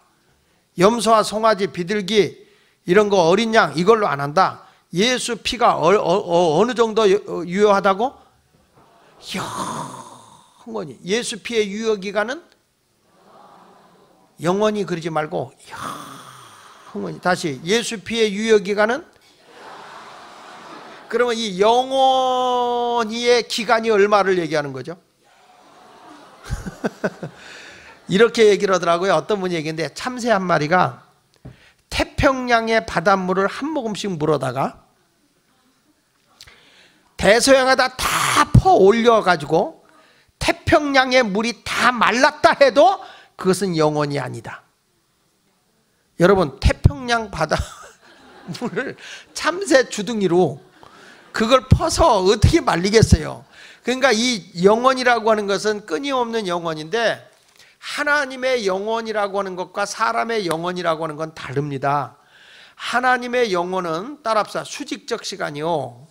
염소와 송아지, 비둘기 이런 거, 어린 양 이걸로 안 한다. 예수 피가 어느 정도 유효하다고? 영원히. 예수 피의 유효기간은 영원히, 그러지 말고 영원히. 다시, 예수 피의 유효기간은? 그러면 이 영원히의 기간이 얼마를 얘기하는 거죠? 이렇게 얘기를 하더라고요. 어떤 분이 얘기했는데, 참새 한 마리가 태평양의 바닷물을 한 모금씩 물어다가 대서양에다 다 퍼 올려가지고 태평양의 물이 다 말랐다 해도 그것은 영원이 아니다. 여러분, 태평양 바닷물을 참새 주둥이로 그걸 퍼서 어떻게 말리겠어요? 그러니까 이 영원이라고 하는 것은 끊임없는 영원인데, 하나님의 영원이라고 하는 것과 사람의 영원이라고 하는 건 다릅니다. 하나님의 영원은 따라합시다. 수직적 시간이요,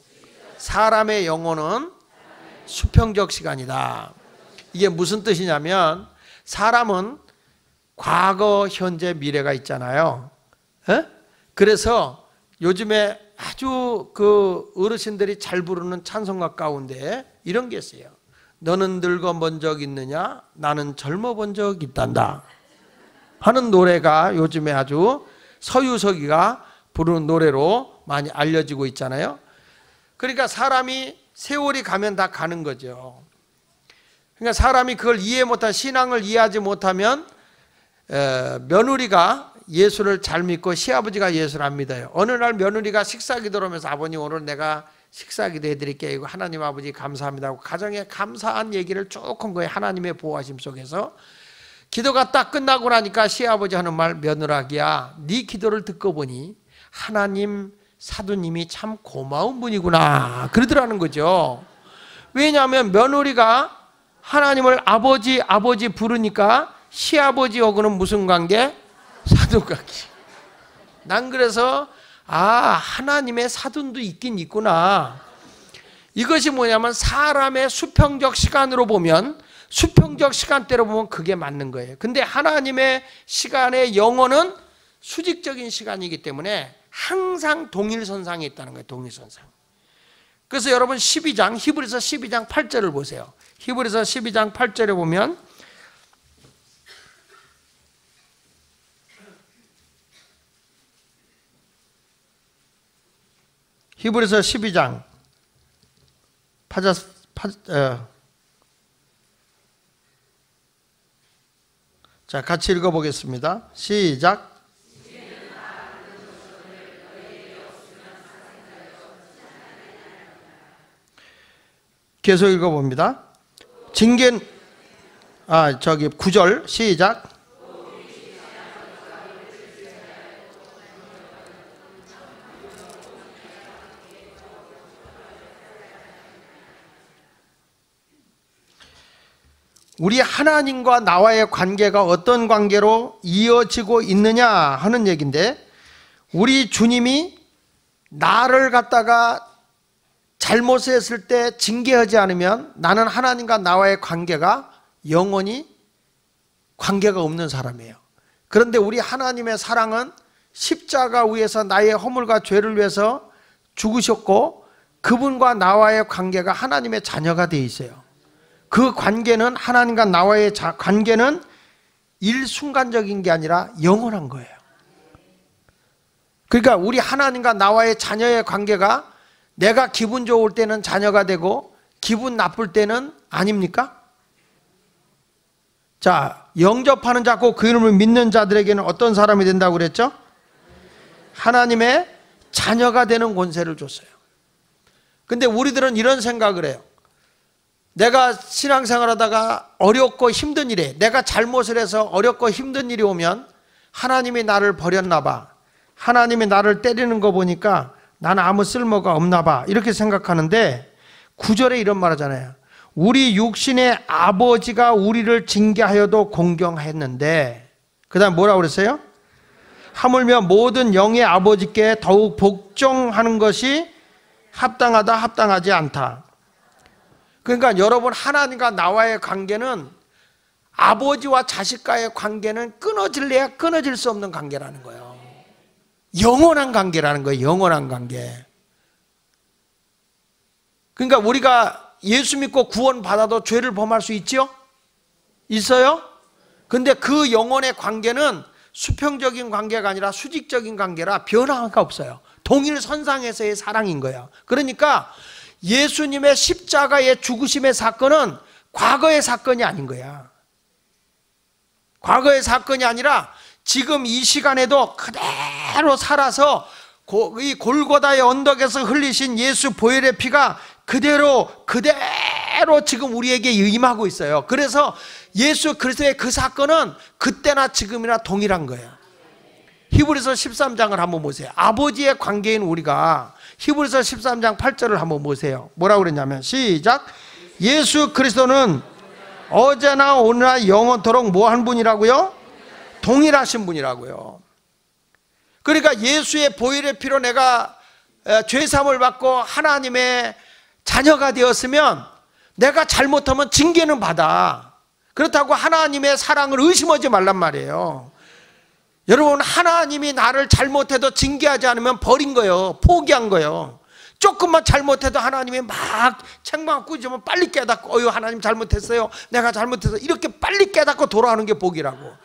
사람의 영혼은 수평적 시간이다. 이게 무슨 뜻이냐면, 사람은 과거, 현재, 미래가 있잖아요. 그래서 요즘에 아주 그 어르신들이 잘 부르는 찬송가 가운데 이런 게 있어요. 너는 늙어 본 적 있느냐? 나는 젊어 본 적 있단다 하는 노래가 요즘에 아주 서유석이가 부르는 노래로 많이 알려지고 있잖아요. 그러니까 사람이 세월이 가면 다 가는 거죠. 그러니까 사람이 그걸 이해 못한, 신앙을 이해하지 못하면, 며느리가 예수를 잘 믿고 시아버지가 예수를 안 믿어요. 어느 날 며느리가 식사기도를 하면서, 아버님 오늘 내가 식사기도 해드릴게요. 하나님 아버지 감사합니다 하고 가정에 감사한 얘기를 쭉 한 거예요. 하나님의 보호하심 속에서. 기도가 딱 끝나고 나니까 시아버지 하는 말, 며느라기야 네 기도를 듣고 보니 하나님 사두님이 참 고마운 분이구나 그러더라는 거죠. 왜냐하면 며느리가 하나님을 아버지 부르니까 시아버지하고는 무슨 관계? 사돈관계. 난 그래서 하나님의 사돈도 있긴 있구나. 이것이 뭐냐면, 사람의 수평적 시간으로 보면, 수평적 시간대로 보면 그게 맞는 거예요. 근데 하나님의 시간의 영혼은 수직적인 시간이기 때문에 항상 동일선상에 있다는 거예요. 동일선상. 그래서 여러분 12장, 히브리서 12장 8절을 보세요. 히브리서 12장 8절에 보면, 히브리서 12장 자, 같이 읽어보겠습니다. 시작. 계속 읽어봅니다. 징계, 9절 시작. 우리 하나님과 나와의 관계가 어떤 관계로 이어지고 있느냐 하는 얘기인데, 우리 주님이 나를 갖다가 잘못했을 때 징계하지 않으면 나는 하나님과 나와의 관계가 영원히 관계가 없는 사람이에요. 그런데 우리 하나님의 사랑은 십자가 위에서 나의 허물과 죄를 위해서 죽으셨고, 그분과 나와의 관계가 하나님의 자녀가 되어 있어요. 그 관계는, 하나님과 나와의 관계는 일순간적인 게 아니라 영원한 거예요. 그러니까 우리 하나님과 나와의 자녀의 관계가 내가 기분 좋을 때는 자녀가 되고 기분 나쁠 때는 아닙니까? 자, 영접하는 자고 그 이름을 믿는 자들에게는 어떤 사람이 된다고 그랬죠? 하나님의 자녀가 되는 권세를 줬어요. 근데 우리들은 이런 생각을 해요. 내가 신앙생활 하다가 어렵고 힘든 일에, 내가 잘못을 해서 어렵고 힘든 일이 오면 하나님이 나를 버렸나 봐, 하나님이 나를 때리는 거 보니까 나는 아무 쓸모가 없나 봐, 이렇게 생각하는데 9절에 이런 말 하잖아요. 우리 육신의 아버지가 우리를 징계하여도 공경했는데, 그 다음 뭐라고 그랬어요? 하물며 모든 영의 아버지께 더욱 복종하는 것이 합당하다, 합당하지 않다. 그러니까 여러분, 하나님과 나와의 관계는, 아버지와 자식과의 관계는 끊어질래야 끊어질 수 없는 관계라는 거예요. 영원한 관계라는 거예요. 영원한 관계. 그러니까 우리가 예수 믿고 구원 받아도 죄를 범할 수 있죠? 있어요? 근데 그 영원의 관계는 수평적인 관계가 아니라 수직적인 관계라 변화가 없어요. 동일선상에서의 사랑인 거예요. 그러니까 예수님의 십자가의 죽으심의 사건은 과거의 사건이 아닌 거야. 과거의 사건이 아니라 지금 이 시간에도 그대로 살아서 이 골고다의 언덕에서 흘리신 예수 보혈의 피가 그대로 지금 우리에게 임하고 있어요. 그래서 예수 그리스도의 그 사건은 그때나 지금이나 동일한 거예요. 히브리서 13장을 한번 보세요. 아버지의 관계인 우리가 히브리서 13장 8절을 한번 보세요. 뭐라고 그랬냐면 시작. 예수 그리스도는 어제나 오늘나 영원토록 뭐 한 분이라고요? 동일하신 분이라고요. 그러니까 예수의 보혈의 피로 내가 죄사함을 받고 하나님의 자녀가 되었으면 내가 잘못하면 징계는 받아. 그렇다고 하나님의 사랑을 의심하지 말란 말이에요. 여러분, 하나님이 나를 잘못해도 징계하지 않으면 버린 거예요. 포기한 거예요. 조금만 잘못해도 하나님이 막 책망 꾸짖으면 빨리 깨닫고, 어휴 하나님 잘못했어요, 내가 잘못해서, 이렇게 빨리 깨닫고 돌아오는 게 복이라고.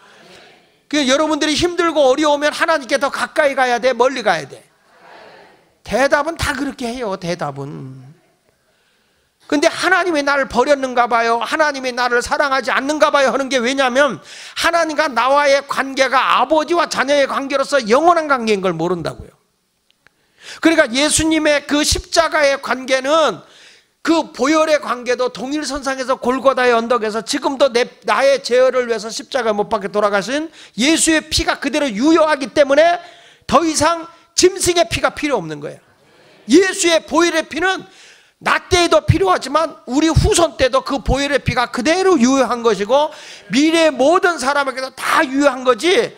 그러니까 여러분들이 힘들고 어려우면 하나님께 더 가까이 가야 돼, 멀리 가야 돼? 대답은 다 그렇게 해요. 대답은. 근데 하나님이 나를 버렸는가 봐요, 하나님이 나를 사랑하지 않는가 봐요 하는 게 왜냐하면 하나님과 나와의 관계가 아버지와 자녀의 관계로서 영원한 관계인 걸 모른다고요. 그러니까 예수님의 그 십자가의 관계는, 그 보혈의 관계도 동일선상에서 골고다의 언덕에서 지금도 나의 죄를 위해서 십자가에 못 박혀 돌아가신 예수의 피가 그대로 유효하기 때문에 더 이상 짐승의 피가 필요 없는 거예요. 예수의 보혈의 피는 나 때에도 필요하지만 우리 후손 때도 그 보혈의 피가 그대로 유효한 것이고 미래의 모든 사람에게도 다 유효한 거지,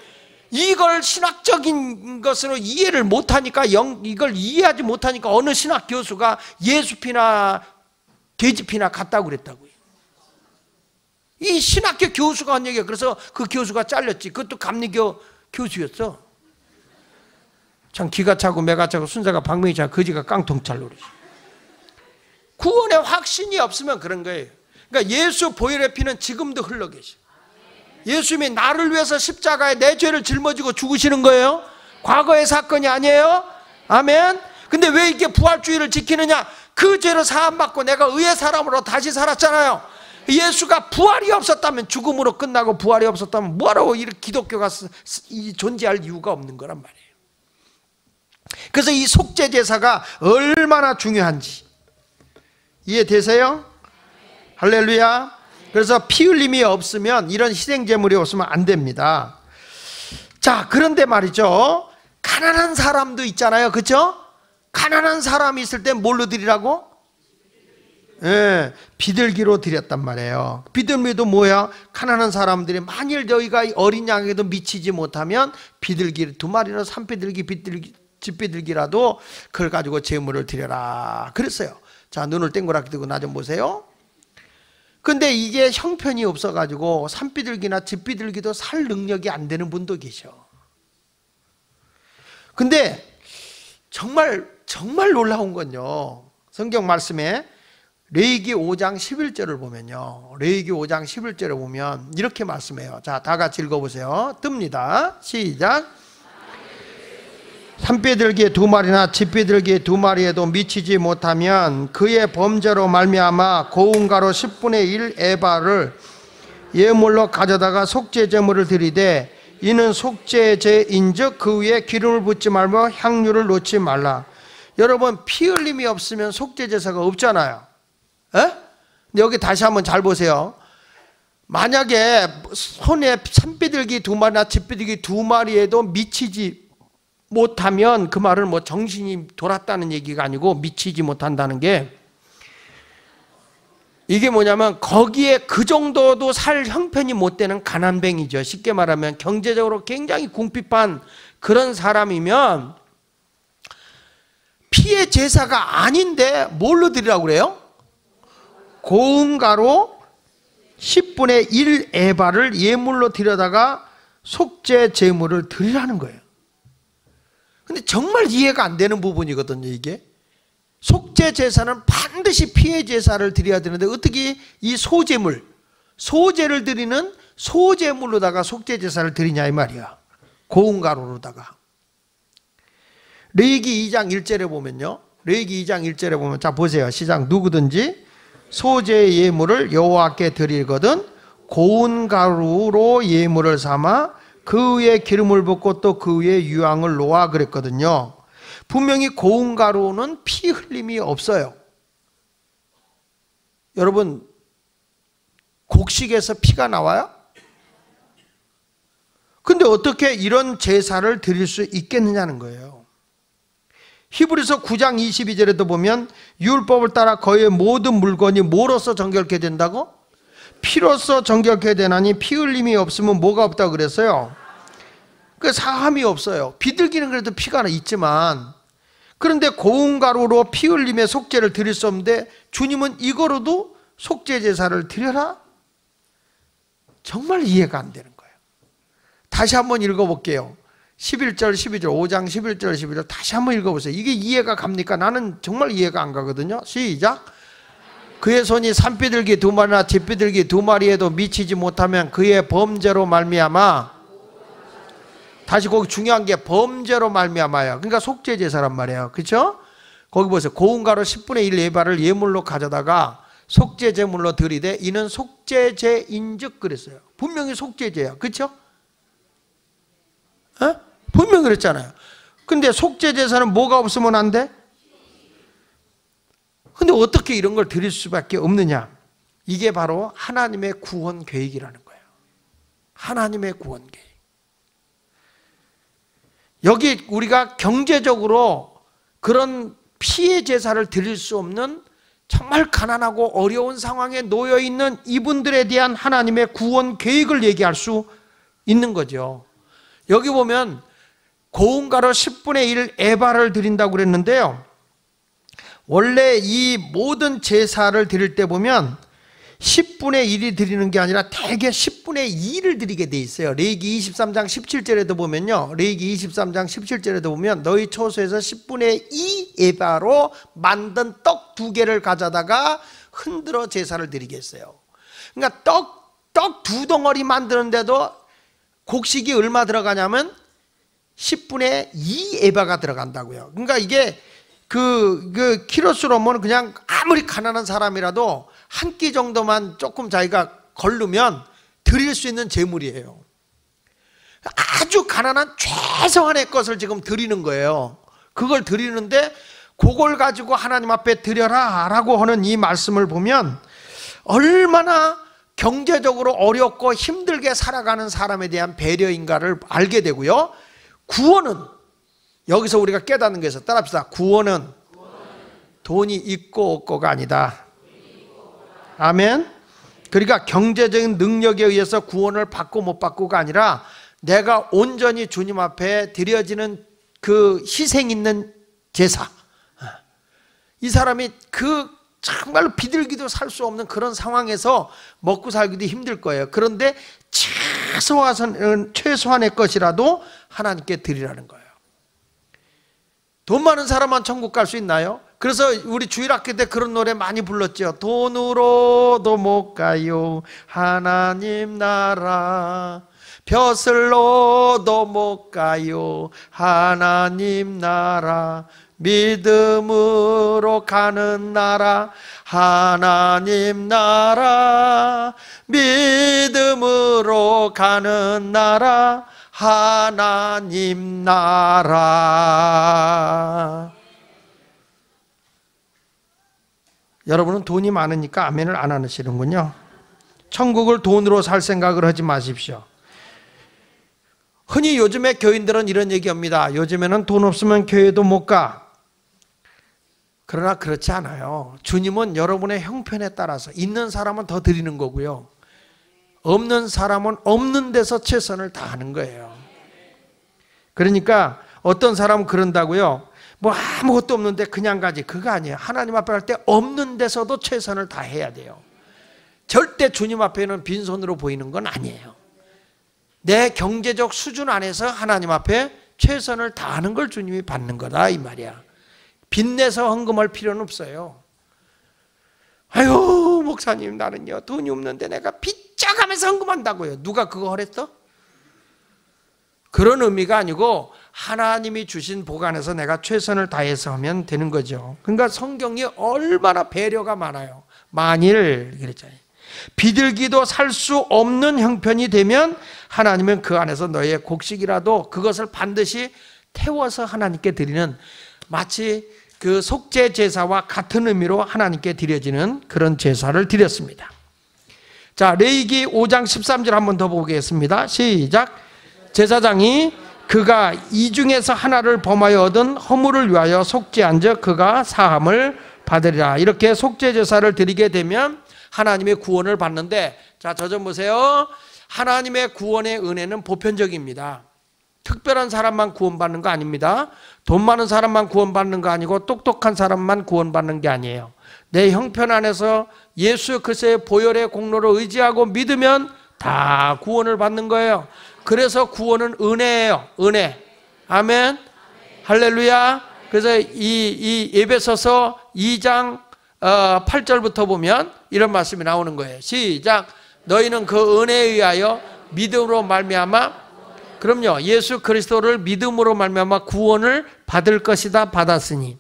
이걸 신학적인 것으로 이해를 못하니까, 이걸 이해하지 못하니까 어느 신학 교수가 예수 피나 돼지 피나 같다고 그랬다고요. 이 신학교 교수가 한 얘기예요. 그래서 그 교수가 잘렸지. 그것도 감리교 교수였어. 참 기가 차고 매가 차고 순서가 방명이 차고 거지가 깡통 찰로 그러지. 구원의 확신이 없으면 그런 거예요. 그러니까 예수 보혈의 피는 지금도 흘러 계셔. 예수님이 나를 위해서 십자가에 내 죄를 짊어지고 죽으시는 거예요. 과거의 사건이 아니에요. 아멘. 근데 왜 이렇게 부활주의를 지키느냐? 그 죄로 사함받고 내가 의의 사람으로 다시 살았잖아요. 예수가 부활이 없었다면, 죽음으로 끝나고 부활이 없었다면 뭐하러 이렇게 기독교가 존재할 이유가 없는 거란 말이에요. 그래서 이 속죄 제사가 얼마나 중요한지 이해되세요? 할렐루야. 그래서 피 흘림이 없으면, 이런 희생 제물이 없으면 안 됩니다. 자, 그런데 말이죠, 가난한 사람도 있잖아요, 그렇죠? 가난한 사람이 있을 때 뭘로 드리라고? 예, 비둘기로 드렸단 말이에요. 비둘기도 뭐야? 가난한 사람들이 만일 너희가 어린 양에도 미치지 못하면 비둘기 2마리나 산비둘기, 집비둘기라도 그걸 가지고 제물을 드려라 그랬어요. 자, 눈을 땡그랗게 뜨고 나 좀 보세요. 근데 이게 형편이 없어가지고 산비둘기나 집비둘기도 살 능력이 안 되는 분도 계셔. 근데 정말 놀라운 건요, 성경 말씀에 레위기 5장 11절을 보면요, 레위기 5장 11절을 보면 이렇게 말씀해요. 자, 다 같이 읽어보세요. 뜹니다. 시작. 산비둘기 2마리나 집비둘기 2마리에도 미치지 못하면 그의 범죄로 말미암아 고운 가루 10분의 1 에바를 예물로 가져다가 속죄제물을 드리되 이는 속죄제인즉 그 위에 기름을 붓지 말고 향유를 놓지 말라. 여러분, 피 흘림이 없으면 속죄제사가 없잖아요. 에? 근데 여기 다시 한번 잘 보세요. 만약에 손에 산비둘기 2마리나 집비둘기 2마리에도 미치지 못하면, 그 말은 뭐 정신이 돌았다는 얘기가 아니고 미치지 못한다는 게, 이게 뭐냐면 거기에 그 정도도 살 형편이 못 되는 가난뱅이죠. 쉽게 말하면 경제적으로 굉장히 궁핍한 그런 사람이면 피의 제사가 아닌데 뭘로 드리라고 그래요? 고운 가루 10분의 1 에바를 예물로 드려다가 속죄 제물을 드리라는 거예요. 근데 정말 이해가 안 되는 부분이거든요, 이게. 속죄 제사는 반드시 피의 제사를 드려야 되는데 어떻게 이 소제를 드리는 소제물로다가 속죄 제사를 드리냐 이 말이야. 고운 가루로다가. 레위기 2장 1절에 보면요, 레위기 2장 1절에 보면, 자 보세요. 시작. 누구든지 소제의 예물을 여호와께 드리거든 고운 가루로 예물을 삼아 그 위에 기름을 붓고 또 그 위에 유황을 놓아 그랬거든요. 분명히 고운 가루는 피 흘림이 없어요. 여러분, 곡식에서 피가 나와요? 근데 어떻게 이런 제사를 드릴 수 있겠느냐는 거예요. 히브리서 9장 22절에도 보면 율법을 따라 거의 모든 물건이 뭐로서 정결케 된다고? 피로서 정결케 되나니 피 흘림이 없으면 뭐가 없다고 그랬어요? 그 사함이 없어요. 비둘기는 그래도 피가 있지만, 그런데 고운 가루로 피 흘림의 속죄를 드릴 수 없는데 주님은 이거로도 속죄 제사를 드려라? 정말 이해가 안 되는 거예요. 다시 한번 읽어볼게요. 11절 12절 5장 11절 12절 다시 한번 읽어보세요. 이게 이해가 갑니까? 나는 정말 이해가 안 가거든요. 시작. 그의 손이 산비둘기 2마리나 집비둘기 2마리에도 미치지 못하면 그의 범죄로 말미암아, 다시 거기 중요한 게 범죄로 말미암아요. 그러니까 속죄 제사란 말이에요. 그렇죠? 거기 보세요. 고운 가루 10분의 1 에바를 예물로 가져다가 속죄 제물로 드리되 이는 속죄제인즉 그랬어요. 분명히 속죄제야. 그렇죠? 분명히 그랬잖아요. 근데 속죄 제사는 뭐가 없으면 안 돼? 근데 어떻게 이런 걸 드릴 수밖에 없느냐? 이게 바로 하나님의 구원 계획이라는 거예요. 하나님의 구원 계획. 여기 우리가 경제적으로 그런 피해 제사를 드릴 수 없는 정말 가난하고 어려운 상황에 놓여 있는 이분들에 대한 하나님의 구원 계획을 얘기할 수 있는 거죠. 여기 보면 고운 가루 10분의 1 에바를 드린다고 그랬는데요, 원래 이 모든 제사를 드릴 때 보면 10분의 1이 드리는 게 아니라 대개 10분의 2를 드리게 돼 있어요. 레위기 23장 17절에도 보면요, 레위기 23장 17절에도 보면 너희 초소에서 10분의 2 에바로 만든 떡 2개를 가져다가 흔들어 제사를 드리겠어요. 그러니까 떡 2덩어리 만드는데도 곡식이 얼마 들어가냐면 10분의 2 에바가 들어간다고요. 그러니까 이게 그 키로수로 보면 그냥 아무리 가난한 사람이라도 한 끼 정도만 조금 자기가 걸르면 드릴 수 있는 재물이에요. 아주 가난한 최소한의 것을 지금 드리는 거예요. 그걸 드리는데 그걸 가지고 하나님 앞에 드려라 라고 하는 이 말씀을 보면 얼마나 경제적으로 어렵고 힘들게 살아가는 사람에 대한 배려인가를 알게 되고요. 구원은, 여기서 우리가 깨닫는 게 있어. 따라합시다. 구원은 돈이 있고 없고가 아니다. 아멘. 그러니까 경제적인 능력에 의해서 구원을 받고 못 받고가 아니라 내가 온전히 주님 앞에 드려지는 그 희생 있는 제사. 이 사람이 그 정말로 비둘기도 살 수 없는 그런 상황에서 먹고 살기도 힘들 거예요. 그런데 최소한의 것이라도 하나님께 드리라는 거예요. 돈 많은 사람만 천국 갈 수 있나요? 그래서 우리 주일학교 때 그런 노래 많이 불렀죠. 돈으로도 못 가요 하나님 나라, 벼슬로도 못 가요 하나님 나라, 믿음으로 가는 나라 하나님 나라, 믿음으로 가는 나라 하나님 나라. 여러분은 돈이 많으니까 아멘을 안 하시는군요. 천국을 돈으로 살 생각을 하지 마십시오. 흔히 요즘에 교인들은 이런 얘기합니다. 요즘에는 돈 없으면 교회도 못 가. 그러나 그렇지 않아요. 주님은 여러분의 형편에 따라서 있는 사람은 더 드리는 거고요, 없는 사람은 없는 데서 최선을 다하는 거예요. 그러니까 어떤 사람은 그런다고요. 뭐 아무것도 없는데 그냥 가지. 그거 아니에요. 하나님 앞에 갈 때 없는 데서도 최선을 다해야 돼요. 절대 주님 앞에는 빈손으로 보이는 건 아니에요. 내 경제적 수준 안에서 하나님 앞에 최선을 다하는 걸 주님이 받는 거다 이 말이야. 빚내서 헌금할 필요는 없어요. 아유 목사님 나는요 돈이 없는데 내가 빚져가면서 헌금한다고요. 누가 그거 하랬어? 그런 의미가 아니고 하나님이 주신 복 안에서 내가 최선을 다해서 하면 되는 거죠. 그러니까 성경이 얼마나 배려가 많아요. 만일 그랬잖아요. 비둘기도 살 수 없는 형편이 되면 하나님은 그 안에서 너의 곡식이라도 그것을 반드시 태워서 하나님께 드리는, 마치 그 속죄 제사와 같은 의미로 하나님께 드려지는 그런 제사를 드렸습니다. 자, 레위기 5장 13절 한번 더 보겠습니다. 시작. 제사장이 그가 이 중에서 하나를 범하여 얻은 허물을 위하여 속죄한 적 그가 사함을 받으리라. 이렇게 속죄 제사를 드리게 되면 하나님의 구원을 받는데, 자, 저 좀 보세요. 하나님의 구원의 은혜는 보편적입니다. 특별한 사람만 구원받는 거 아닙니다. 돈 많은 사람만 구원받는 거 아니고 똑똑한 사람만 구원받는 게 아니에요. 내 형편 안에서 예수 그리스도의 보혈의 공로를 의지하고 믿으면 다 구원을 받는 거예요. 그래서 구원은 은혜예요. 은혜. 아멘. 할렐루야. 그래서 이 에베소서 2장 8절부터 보면 이런 말씀이 나오는 거예요. 시작. 너희는 그 은혜에 의하여 믿음으로 말미암아, 그럼요, 예수 그리스도를 믿음으로 말미암아 구원을 받을 것이다. 받았으니.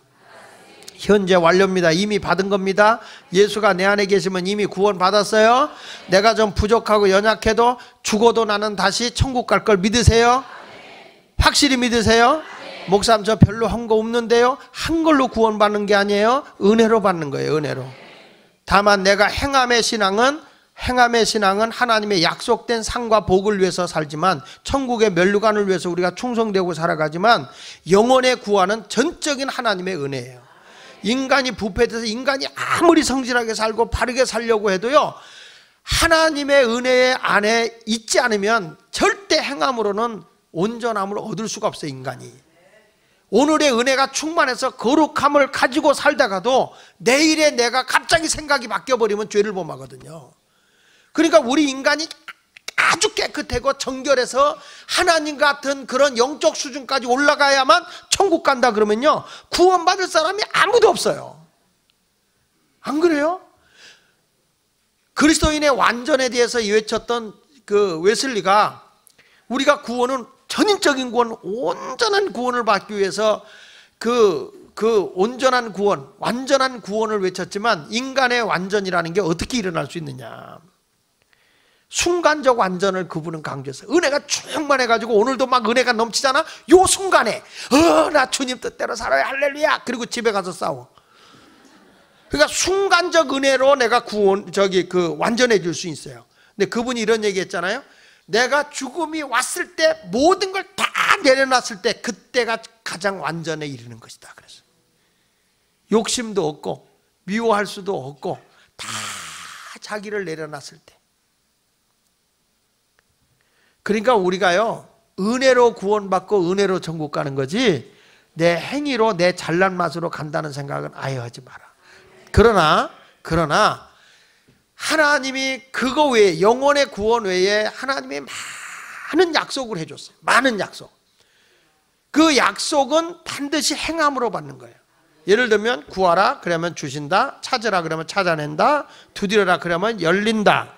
현재 완료입니다. 이미 받은 겁니다. 예수가 내 안에 계시면 이미 구원 받았어요. 내가 좀 부족하고 연약해도 죽어도 나는 다시 천국 갈 걸 믿으세요? 확실히 믿으세요? 목사님 저 별로 한 거 없는데요. 한 걸로 구원 받는 게 아니에요. 은혜로 받는 거예요. 은혜로. 다만 내가 행함의 신앙은 하나님의 약속된 상과 복을 위해서 살지만, 천국의 면류관을 위해서 우리가 충성되고 살아가지만, 영혼의 구원은 전적인 하나님의 은혜예요. 인간이 부패돼서 인간이 아무리 성실하게 살고 바르게 살려고 해도요, 하나님의 은혜 안에 있지 않으면 절대 행함으로는 온전함을 얻을 수가 없어요. 인간이 오늘의 은혜가 충만해서 거룩함을 가지고 살다가도 내일에 내가 갑자기 생각이 바뀌어버리면 죄를 범하거든요. 그러니까 우리 인간이 아주 깨끗하고 정결해서 하나님 같은 그런 영적 수준까지 올라가야만 천국 간다 그러면요, 구원받을 사람이 아무도 없어요. 안 그래요? 그리스도인의 완전에 대해서 외쳤던 그 웨슬리가, 우리가 구원은 전인적인 구원, 온전한 구원을 받기 위해서 그 그 온전한 구원, 완전한 구원을 외쳤지만 인간의 완전이라는 게 어떻게 일어날 수 있느냐. 순간적 완전을 그분은 강조했어요. 은혜가 충만해가지고 오늘도 막 은혜가 넘치잖아. 요 순간에 나 주님 뜻대로 살아요, 할렐루야. 그리고 집에 가서 싸워. 그러니까 순간적 은혜로 내가 완전해질 수 있어요. 근데 그분이 이런 얘기 했잖아요. 내가 죽음이 왔을 때 모든 걸 다 내려놨을 때 그때가 가장 완전에 이르는 것이다. 그래서 욕심도 없고 미워할 수도 없고 다 자기를 내려놨을 때. 그러니까 우리가요, 은혜로 구원받고 은혜로 천국 가는 거지 내 행위로 내 잘난 맛으로 간다는 생각은 아예 하지 마라. 그러나 하나님이 그거 외에, 영혼의 구원 외에 하나님이 많은 약속을 해줬어요. 많은 약속. 그 약속은 반드시 행함으로 받는 거예요. 예를 들면 구하라 그러면 주신다, 찾으라 그러면 찾아낸다, 두드려라 그러면 열린다.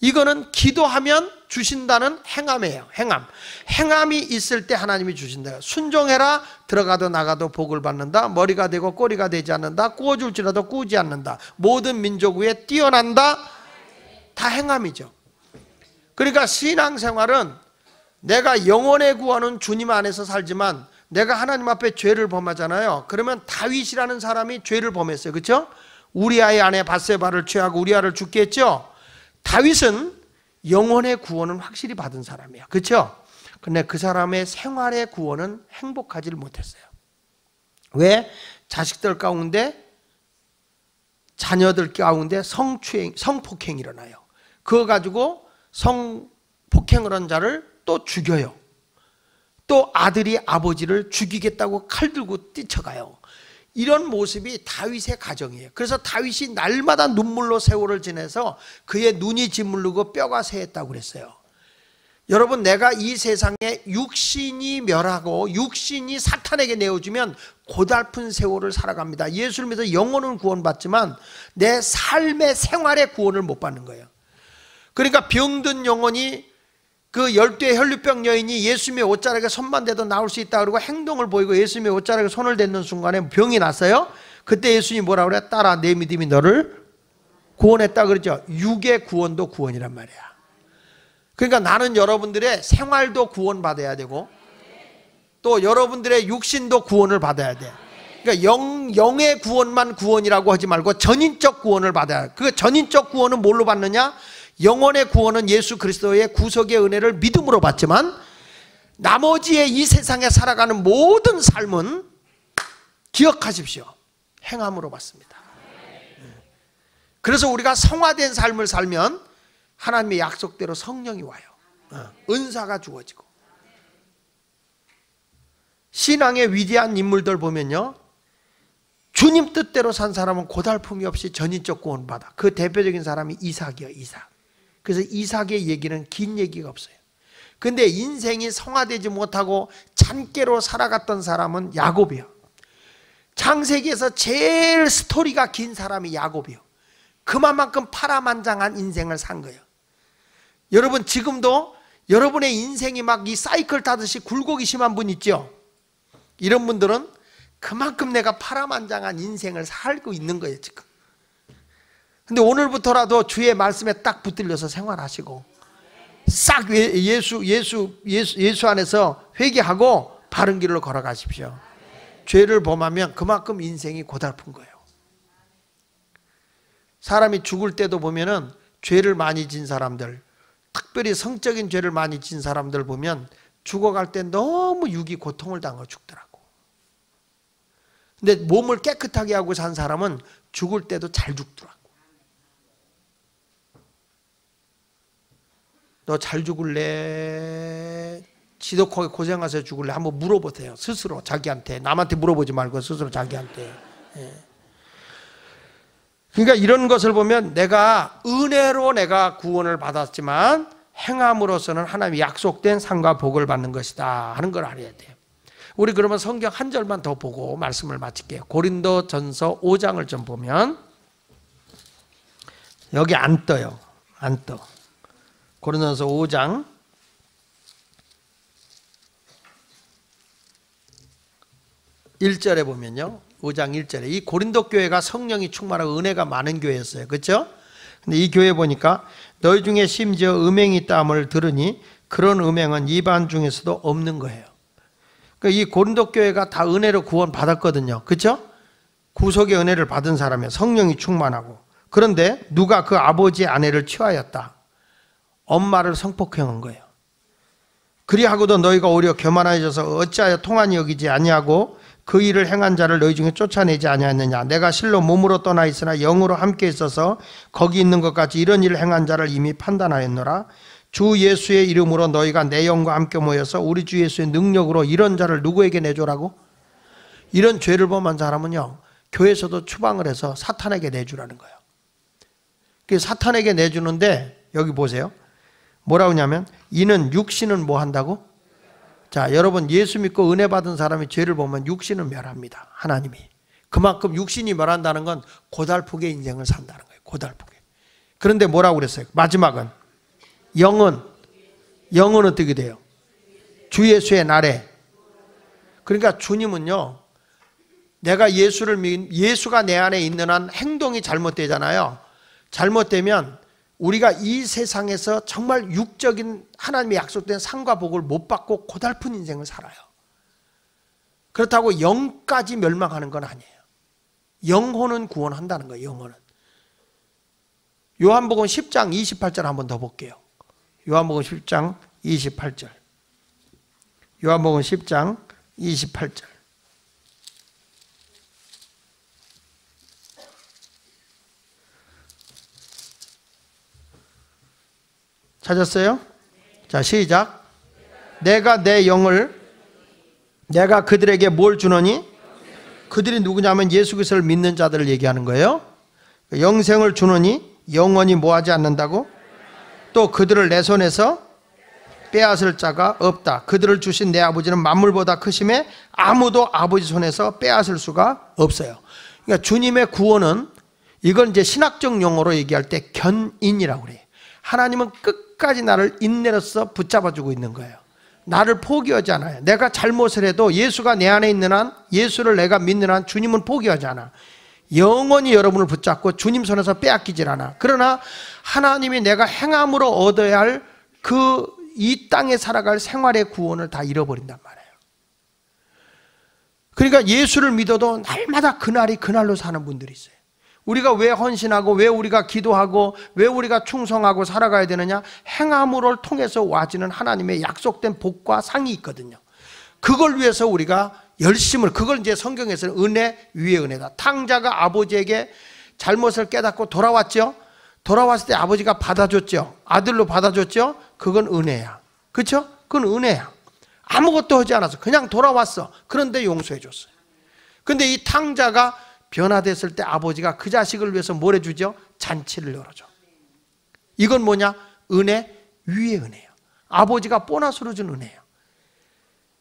이거는 기도하면 주신다는 행함이에요. 행함이 있을 때 하나님이 주신다. 순종해라, 들어가도 나가도 복을 받는다. 머리가 되고 꼬리가 되지 않는다. 구워줄지라도 구우지 않는다. 모든 민족 위에 뛰어난다. 다 행함이죠. 그러니까 신앙생활은 내가 영혼의 구원은 주님 안에서 살지만 내가 하나님 앞에 죄를 범하잖아요. 그러면 다윗이라는 사람이 죄를 범했어요. 그렇죠? 우리아의 아내 밧세바를 취하고 우리아를 죽게 했죠. 다윗은 영혼의 구원은 확실히 받은 사람이에요. 그렇죠? 근데 그 사람의 생활의 구원은 행복하지를 못했어요. 왜? 자식들 가운데, 자녀들 가운데 성폭행이 일어나요. 그거 가지고 성폭행을 한 자를 또 죽여요. 또 아들이 아버지를 죽이겠다고 칼 들고 뛰쳐가요. 이런 모습이 다윗의 가정이에요. 그래서 다윗이 날마다 눈물로 세월을 지내서 그의 눈이 짓물르고 뼈가 새했다고 그랬어요. 여러분, 내가 이 세상에 육신이 멸하고 육신이 사탄에게 내어주면 고달픈 세월을 살아갑니다. 예수를 믿어서 영혼은 구원받지만 내 삶의 생활의 구원을 못 받는 거예요. 그러니까 병든 영혼이, 그 12의 혈류병 여인이 예수님의 옷자락에 손만 대도 나올 수 있다 그러고 행동을 보이고 예수님의 옷자락에 손을 댔는 순간에 병이 났어요. 그때 예수님이 뭐라고 그래? 딸아, 내 믿음이 너를 구원했다 그러죠. 육의 구원도 구원이란 말이야. 그러니까 나는 여러분들의 생활도 구원받아야 되고 또 여러분들의 육신도 구원을 받아야 돼. 그러니까 영의 구원만 구원이라고 하지 말고 전인적 구원을 받아야 돼. 그 전인적 구원은 뭘로 받느냐? 영혼의 구원은 예수 그리스도의 구속의 은혜를 믿음으로 받지만 나머지의 이 세상에 살아가는 모든 삶은 기억하십시오. 행함으로 받습니다. 그래서 우리가 성화된 삶을 살면 하나님의 약속대로 성령이 와요. 은사가 주어지고. 신앙의 위대한 인물들 보면요, 주님 뜻대로 산 사람은 고달픔이 없이 전인적 구원 받아. 그 대표적인 사람이 이삭이에요. 이삭. 그래서 이삭의 얘기는 긴 얘기가 없어요. 근데 인생이 성화되지 못하고 잔깨로 살아갔던 사람은 야곱이요. 창세기에서 제일 스토리가 긴 사람이 야곱이요. 그만큼 파란만장한 인생을 산 거예요. 여러분, 지금도 여러분의 인생이 막 이 사이클 타듯이 굴곡이 심한 분 있죠? 이런 분들은 그만큼 내가 파란만장한 인생을 살고 있는 거예요, 지금. 근데 오늘부터라도 주의 말씀에 딱 붙들려서 생활하시고 싹 예수 안에서 회개하고 바른 길로 걸어가십시오. 죄를 범하면 그만큼 인생이 고달픈 거예요. 사람이 죽을 때도 보면은 죄를 많이 진 사람들, 특별히 성적인 죄를 많이 진 사람들 보면 죽어갈 때 너무 육이 고통을 당하고 죽더라고. 근데 몸을 깨끗하게 하고 산 사람은 죽을 때도 잘 죽더라고. 너 잘 죽을래? 지독하게 고생해서 죽을래? 한번 물어보세요. 스스로 자기한테. 남한테 물어보지 말고 스스로 자기한테. 그러니까 이런 것을 보면 내가 은혜로 내가 구원을 받았지만 행함으로서는 하나님이 약속된 상과 복을 받는 것이다 하는 걸 알아야 돼요. 우리 그러면 성경 한 절만 더 보고 말씀을 마칠게요. 고린도전서 5장을 좀 보면 여기 안 떠요. 안 떠. 고린도전서 5장 1절에 보면요. 5장 1절에 이 고린도 교회가 성령이 충만하고 은혜가 많은 교회였어요. 그렇죠? 근데 이 교회 보니까 너희 중에 심지어 음행이 있다함을 들으니 그런 음행은 이방 중에서도 없는 거예요. 그러니까 이 고린도 교회가 다 은혜로 구원 받았거든요. 그렇죠? 구속의 은혜를 받은 사람이에요. 성령이 충만하고. 그런데 누가 그 아버지의 아내를 취하였다. 엄마를 성폭행한 거예요. 그리하고도 너희가 오히려 교만하여져서 어찌하여 통한이 여기지 아니하고 그 일을 행한 자를 너희 중에 쫓아내지 아니하느냐. 내가 실로 몸으로 떠나 있으나 영으로 함께 있어서 거기 있는 것 같이 이런 일을 행한 자를 이미 판단하였노라. 주 예수의 이름으로 너희가 내 영과 함께 모여서 우리 주 예수의 능력으로 이런 자를 누구에게 내주라고? 이런 죄를 범한 사람은요, 교회에서도 추방을 해서 사탄에게 내주라는 거예요. 그 사탄에게 내주는데 여기 보세요. 뭐라고 하냐면 이는 육신은 뭐 한다고? 자, 여러분 예수 믿고 은혜 받은 사람이 죄를 보면 육신은 멸합니다. 하나님이. 그만큼 육신이 멸한다는 건 고달프게 인생을 산다는 거예요. 고달프게. 그런데 뭐라고 그랬어요? 마지막은 영은 어떻게 돼요? 주 예수의 날에. 그러니까 주님은요, 내가 예수가 내 안에 있는 한 행동이 잘못되잖아요. 잘못되면 우리가 이 세상에서 정말 육적인 하나님의 약속된 상과 복을 못 받고 고달픈 인생을 살아요. 그렇다고 영까지 멸망하는 건 아니에요. 영혼은 구원한다는 거예요. 영혼은. 요한복음 10장 28절 한번 더 볼게요. 요한복음 10장 28절. 요한복음 10장 28절. 찾았어요? 자, 시작. 내가 내 영을 내가 그들에게 뭘 주노니? 그들이 누구냐면 예수 그리스도를 믿는 자들을 얘기하는 거예요. 영생을 주노니 영원히 뭐하지 않는다고? 또 그들을 내 손에서 빼앗을 자가 없다. 그들을 주신 내 아버지는 만물보다 크심에 아무도 아버지 손에서 빼앗을 수가 없어요. 그러니까 주님의 구원은, 이건 이제 신학적 용어로 얘기할 때 견인이라고 그래요. 하나님은 끝까지 나를 인내로서 붙잡아주고 있는 거예요. 나를 포기하지 않아요. 내가 잘못을 해도 예수가 내 안에 있는 한, 예수를 내가 믿는 한 주님은 포기하지 않아. 영원히 여러분을 붙잡고 주님 손에서 빼앗기질 않아. 그러나 하나님이 내가 행함으로 얻어야 할 이 땅에 살아갈 생활의 구원을 다 잃어버린단 말이에요. 그러니까 예수를 믿어도 날마다 그날이 그날로 사는 분들이 있어요. 우리가 왜 헌신하고 왜 우리가 기도하고 왜 우리가 충성하고 살아가야 되느냐? 행함으로를 통해서 와지는 하나님의 약속된 복과 상이 있거든요. 그걸 위해서 우리가 열심을, 그걸 이제 성경에서는 은혜 위에 은혜다. 탕자가 아버지에게 잘못을 깨닫고 돌아왔죠. 돌아왔을 때 아버지가 받아줬죠. 아들로 받아줬죠. 그건 은혜야. 그렇죠? 그건 은혜야. 아무것도 하지 않아서 그냥 돌아왔어. 그런데 용서해 줬어요. 근데 이 탕자가 변화됐을 때 아버지가 그 자식을 위해서 뭘 해주죠? 잔치를 열어줘. 이건 뭐냐? 은혜 위에 은혜예요. 아버지가 보너스로 준 은혜예요.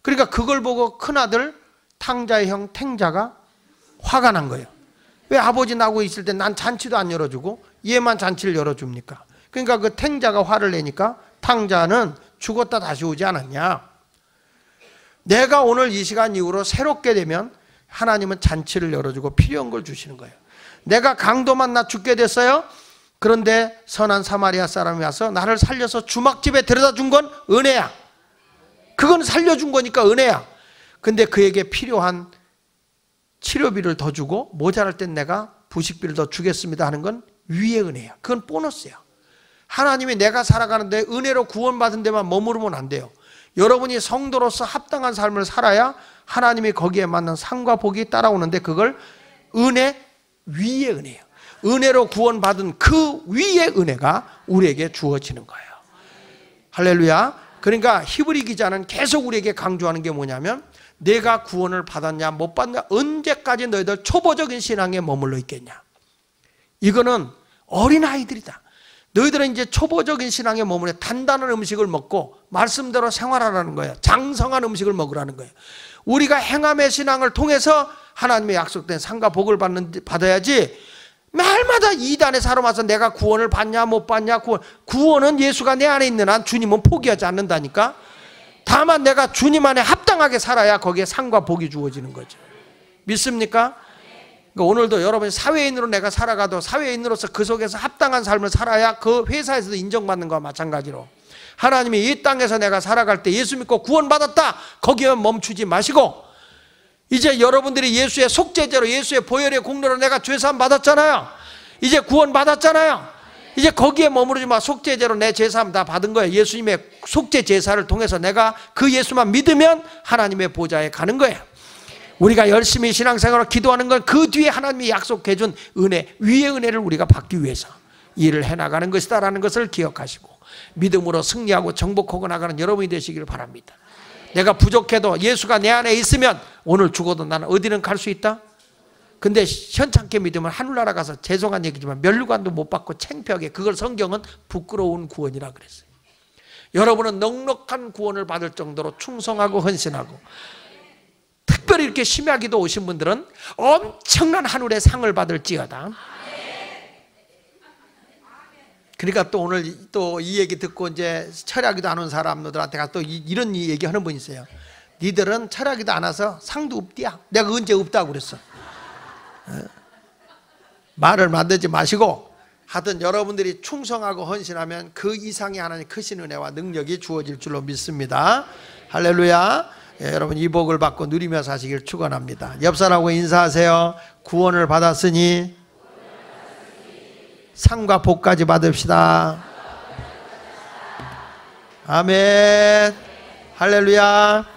그러니까 그걸 보고 큰아들 탕자의 형 탱자가 화가 난 거예요. 왜 아버지 나고 있을 때 난 잔치도 안 열어주고 얘만 잔치를 열어줍니까? 그러니까 그 탱자가 화를 내니까 탕자는 죽었다 다시 오지 않았냐? 내가 오늘 이 시간 이후로 새롭게 되면 하나님은 잔치를 열어주고 필요한 걸 주시는 거예요. 내가 강도 만나 죽게 됐어요. 그런데 선한 사마리아 사람이 와서 나를 살려서 주막집에 데려다 준 건 은혜야. 그건 살려준 거니까 은혜야. 근데 그에게 필요한 치료비를 더 주고 모자랄 땐 내가 부식비를 더 주겠습니다 하는 건 위의 은혜야. 그건 보너스야. 하나님이 내가 살아가는데 은혜로 구원받은 데만 머무르면 안 돼요. 여러분이 성도로서 합당한 삶을 살아야 하나님이 거기에 맞는 상과 복이 따라오는데 그걸 은혜 위의 은혜예요. 은혜로 구원받은 그 위의 은혜가 우리에게 주어지는 거예요. 할렐루야. 그러니까 히브리 기자는 계속 우리에게 강조하는 게 뭐냐면 내가 구원을 받았냐 못 받냐, 언제까지 너희들 초보적인 신앙에 머물러 있겠냐. 이거는 어린아이들이다. 너희들은 이제 초보적인 신앙에 머물러 단단한 음식을 먹고 말씀대로 생활하라는 거예요. 장성한 음식을 먹으라는 거예요. 우리가 행함의 신앙을 통해서 하나님의 약속된 상과 복을 받아야지 말마다 이단에 사람 와서 내가 구원을 받냐 못 받냐. 구원은 예수가 내 안에 있는 한 주님은 포기하지 않는다니까. 다만 내가 주님 안에 합당하게 살아야 거기에 상과 복이 주어지는 거죠. 믿습니까? 그러니까 오늘도 여러분이 사회인으로 내가 살아가도 사회인으로서 그 속에서 합당한 삶을 살아야 그 회사에서도 인정받는 거와 마찬가지로 하나님이 이 땅에서 내가 살아갈 때 예수 믿고 구원받았다 거기에 멈추지 마시고 이제 여러분들이 예수의 속죄제로 예수의 보혈의 공로로 내가 죄사함 받았잖아요. 이제 구원받았잖아요. 이제 거기에 머무르지 마. 속죄제로 내 죄사함 다 받은 거예요. 예수님의 속죄 제사를 통해서 내가 그 예수만 믿으면 하나님의 보좌에 가는 거예요. 우리가 열심히 신앙생활을 기도하는 건 그 뒤에 하나님이 약속해 준 은혜, 위의 은혜를 우리가 받기 위해서 일을 해나가는 것이다라는 것을 기억하시고 믿음으로 승리하고 정복하고 나가는 여러분이 되시기를 바랍니다. 내가 부족해도 예수가 내 안에 있으면 오늘 죽어도 나는 어디는 갈 수 있다. 근데 현찮게 믿으면 하늘나라 가서 죄송한 얘기지만 면류관도 못 받고 창피하게, 그걸 성경은 부끄러운 구원이라 그랬어요. 여러분은 넉넉한 구원을 받을 정도로 충성하고 헌신하고 특별히 이렇게 심야기도 오신 분들은 엄청난 하늘의 상을 받을지어다. 그러니까 또 오늘 또 이 얘기 듣고 이제 철야기도 안 온 사람들한테 가서 또 이런 얘기 하는 분이 있어요. 니들은 철야기도 안 와서 상도 없디야. 내가 언제 없다고 그랬어. 말을 만들지 마시고 하여튼 여러분들이 충성하고 헌신하면 그 이상의 하나님 크신 은혜와 능력이 주어질 줄로 믿습니다. 할렐루야. 예, 여러분 이 복을 받고 누리며 사시길 축원합니다. 옆 사람하고 인사하세요. 구원을 받았으니 상과 복까지 받읍시다. 아멘. 할렐루야.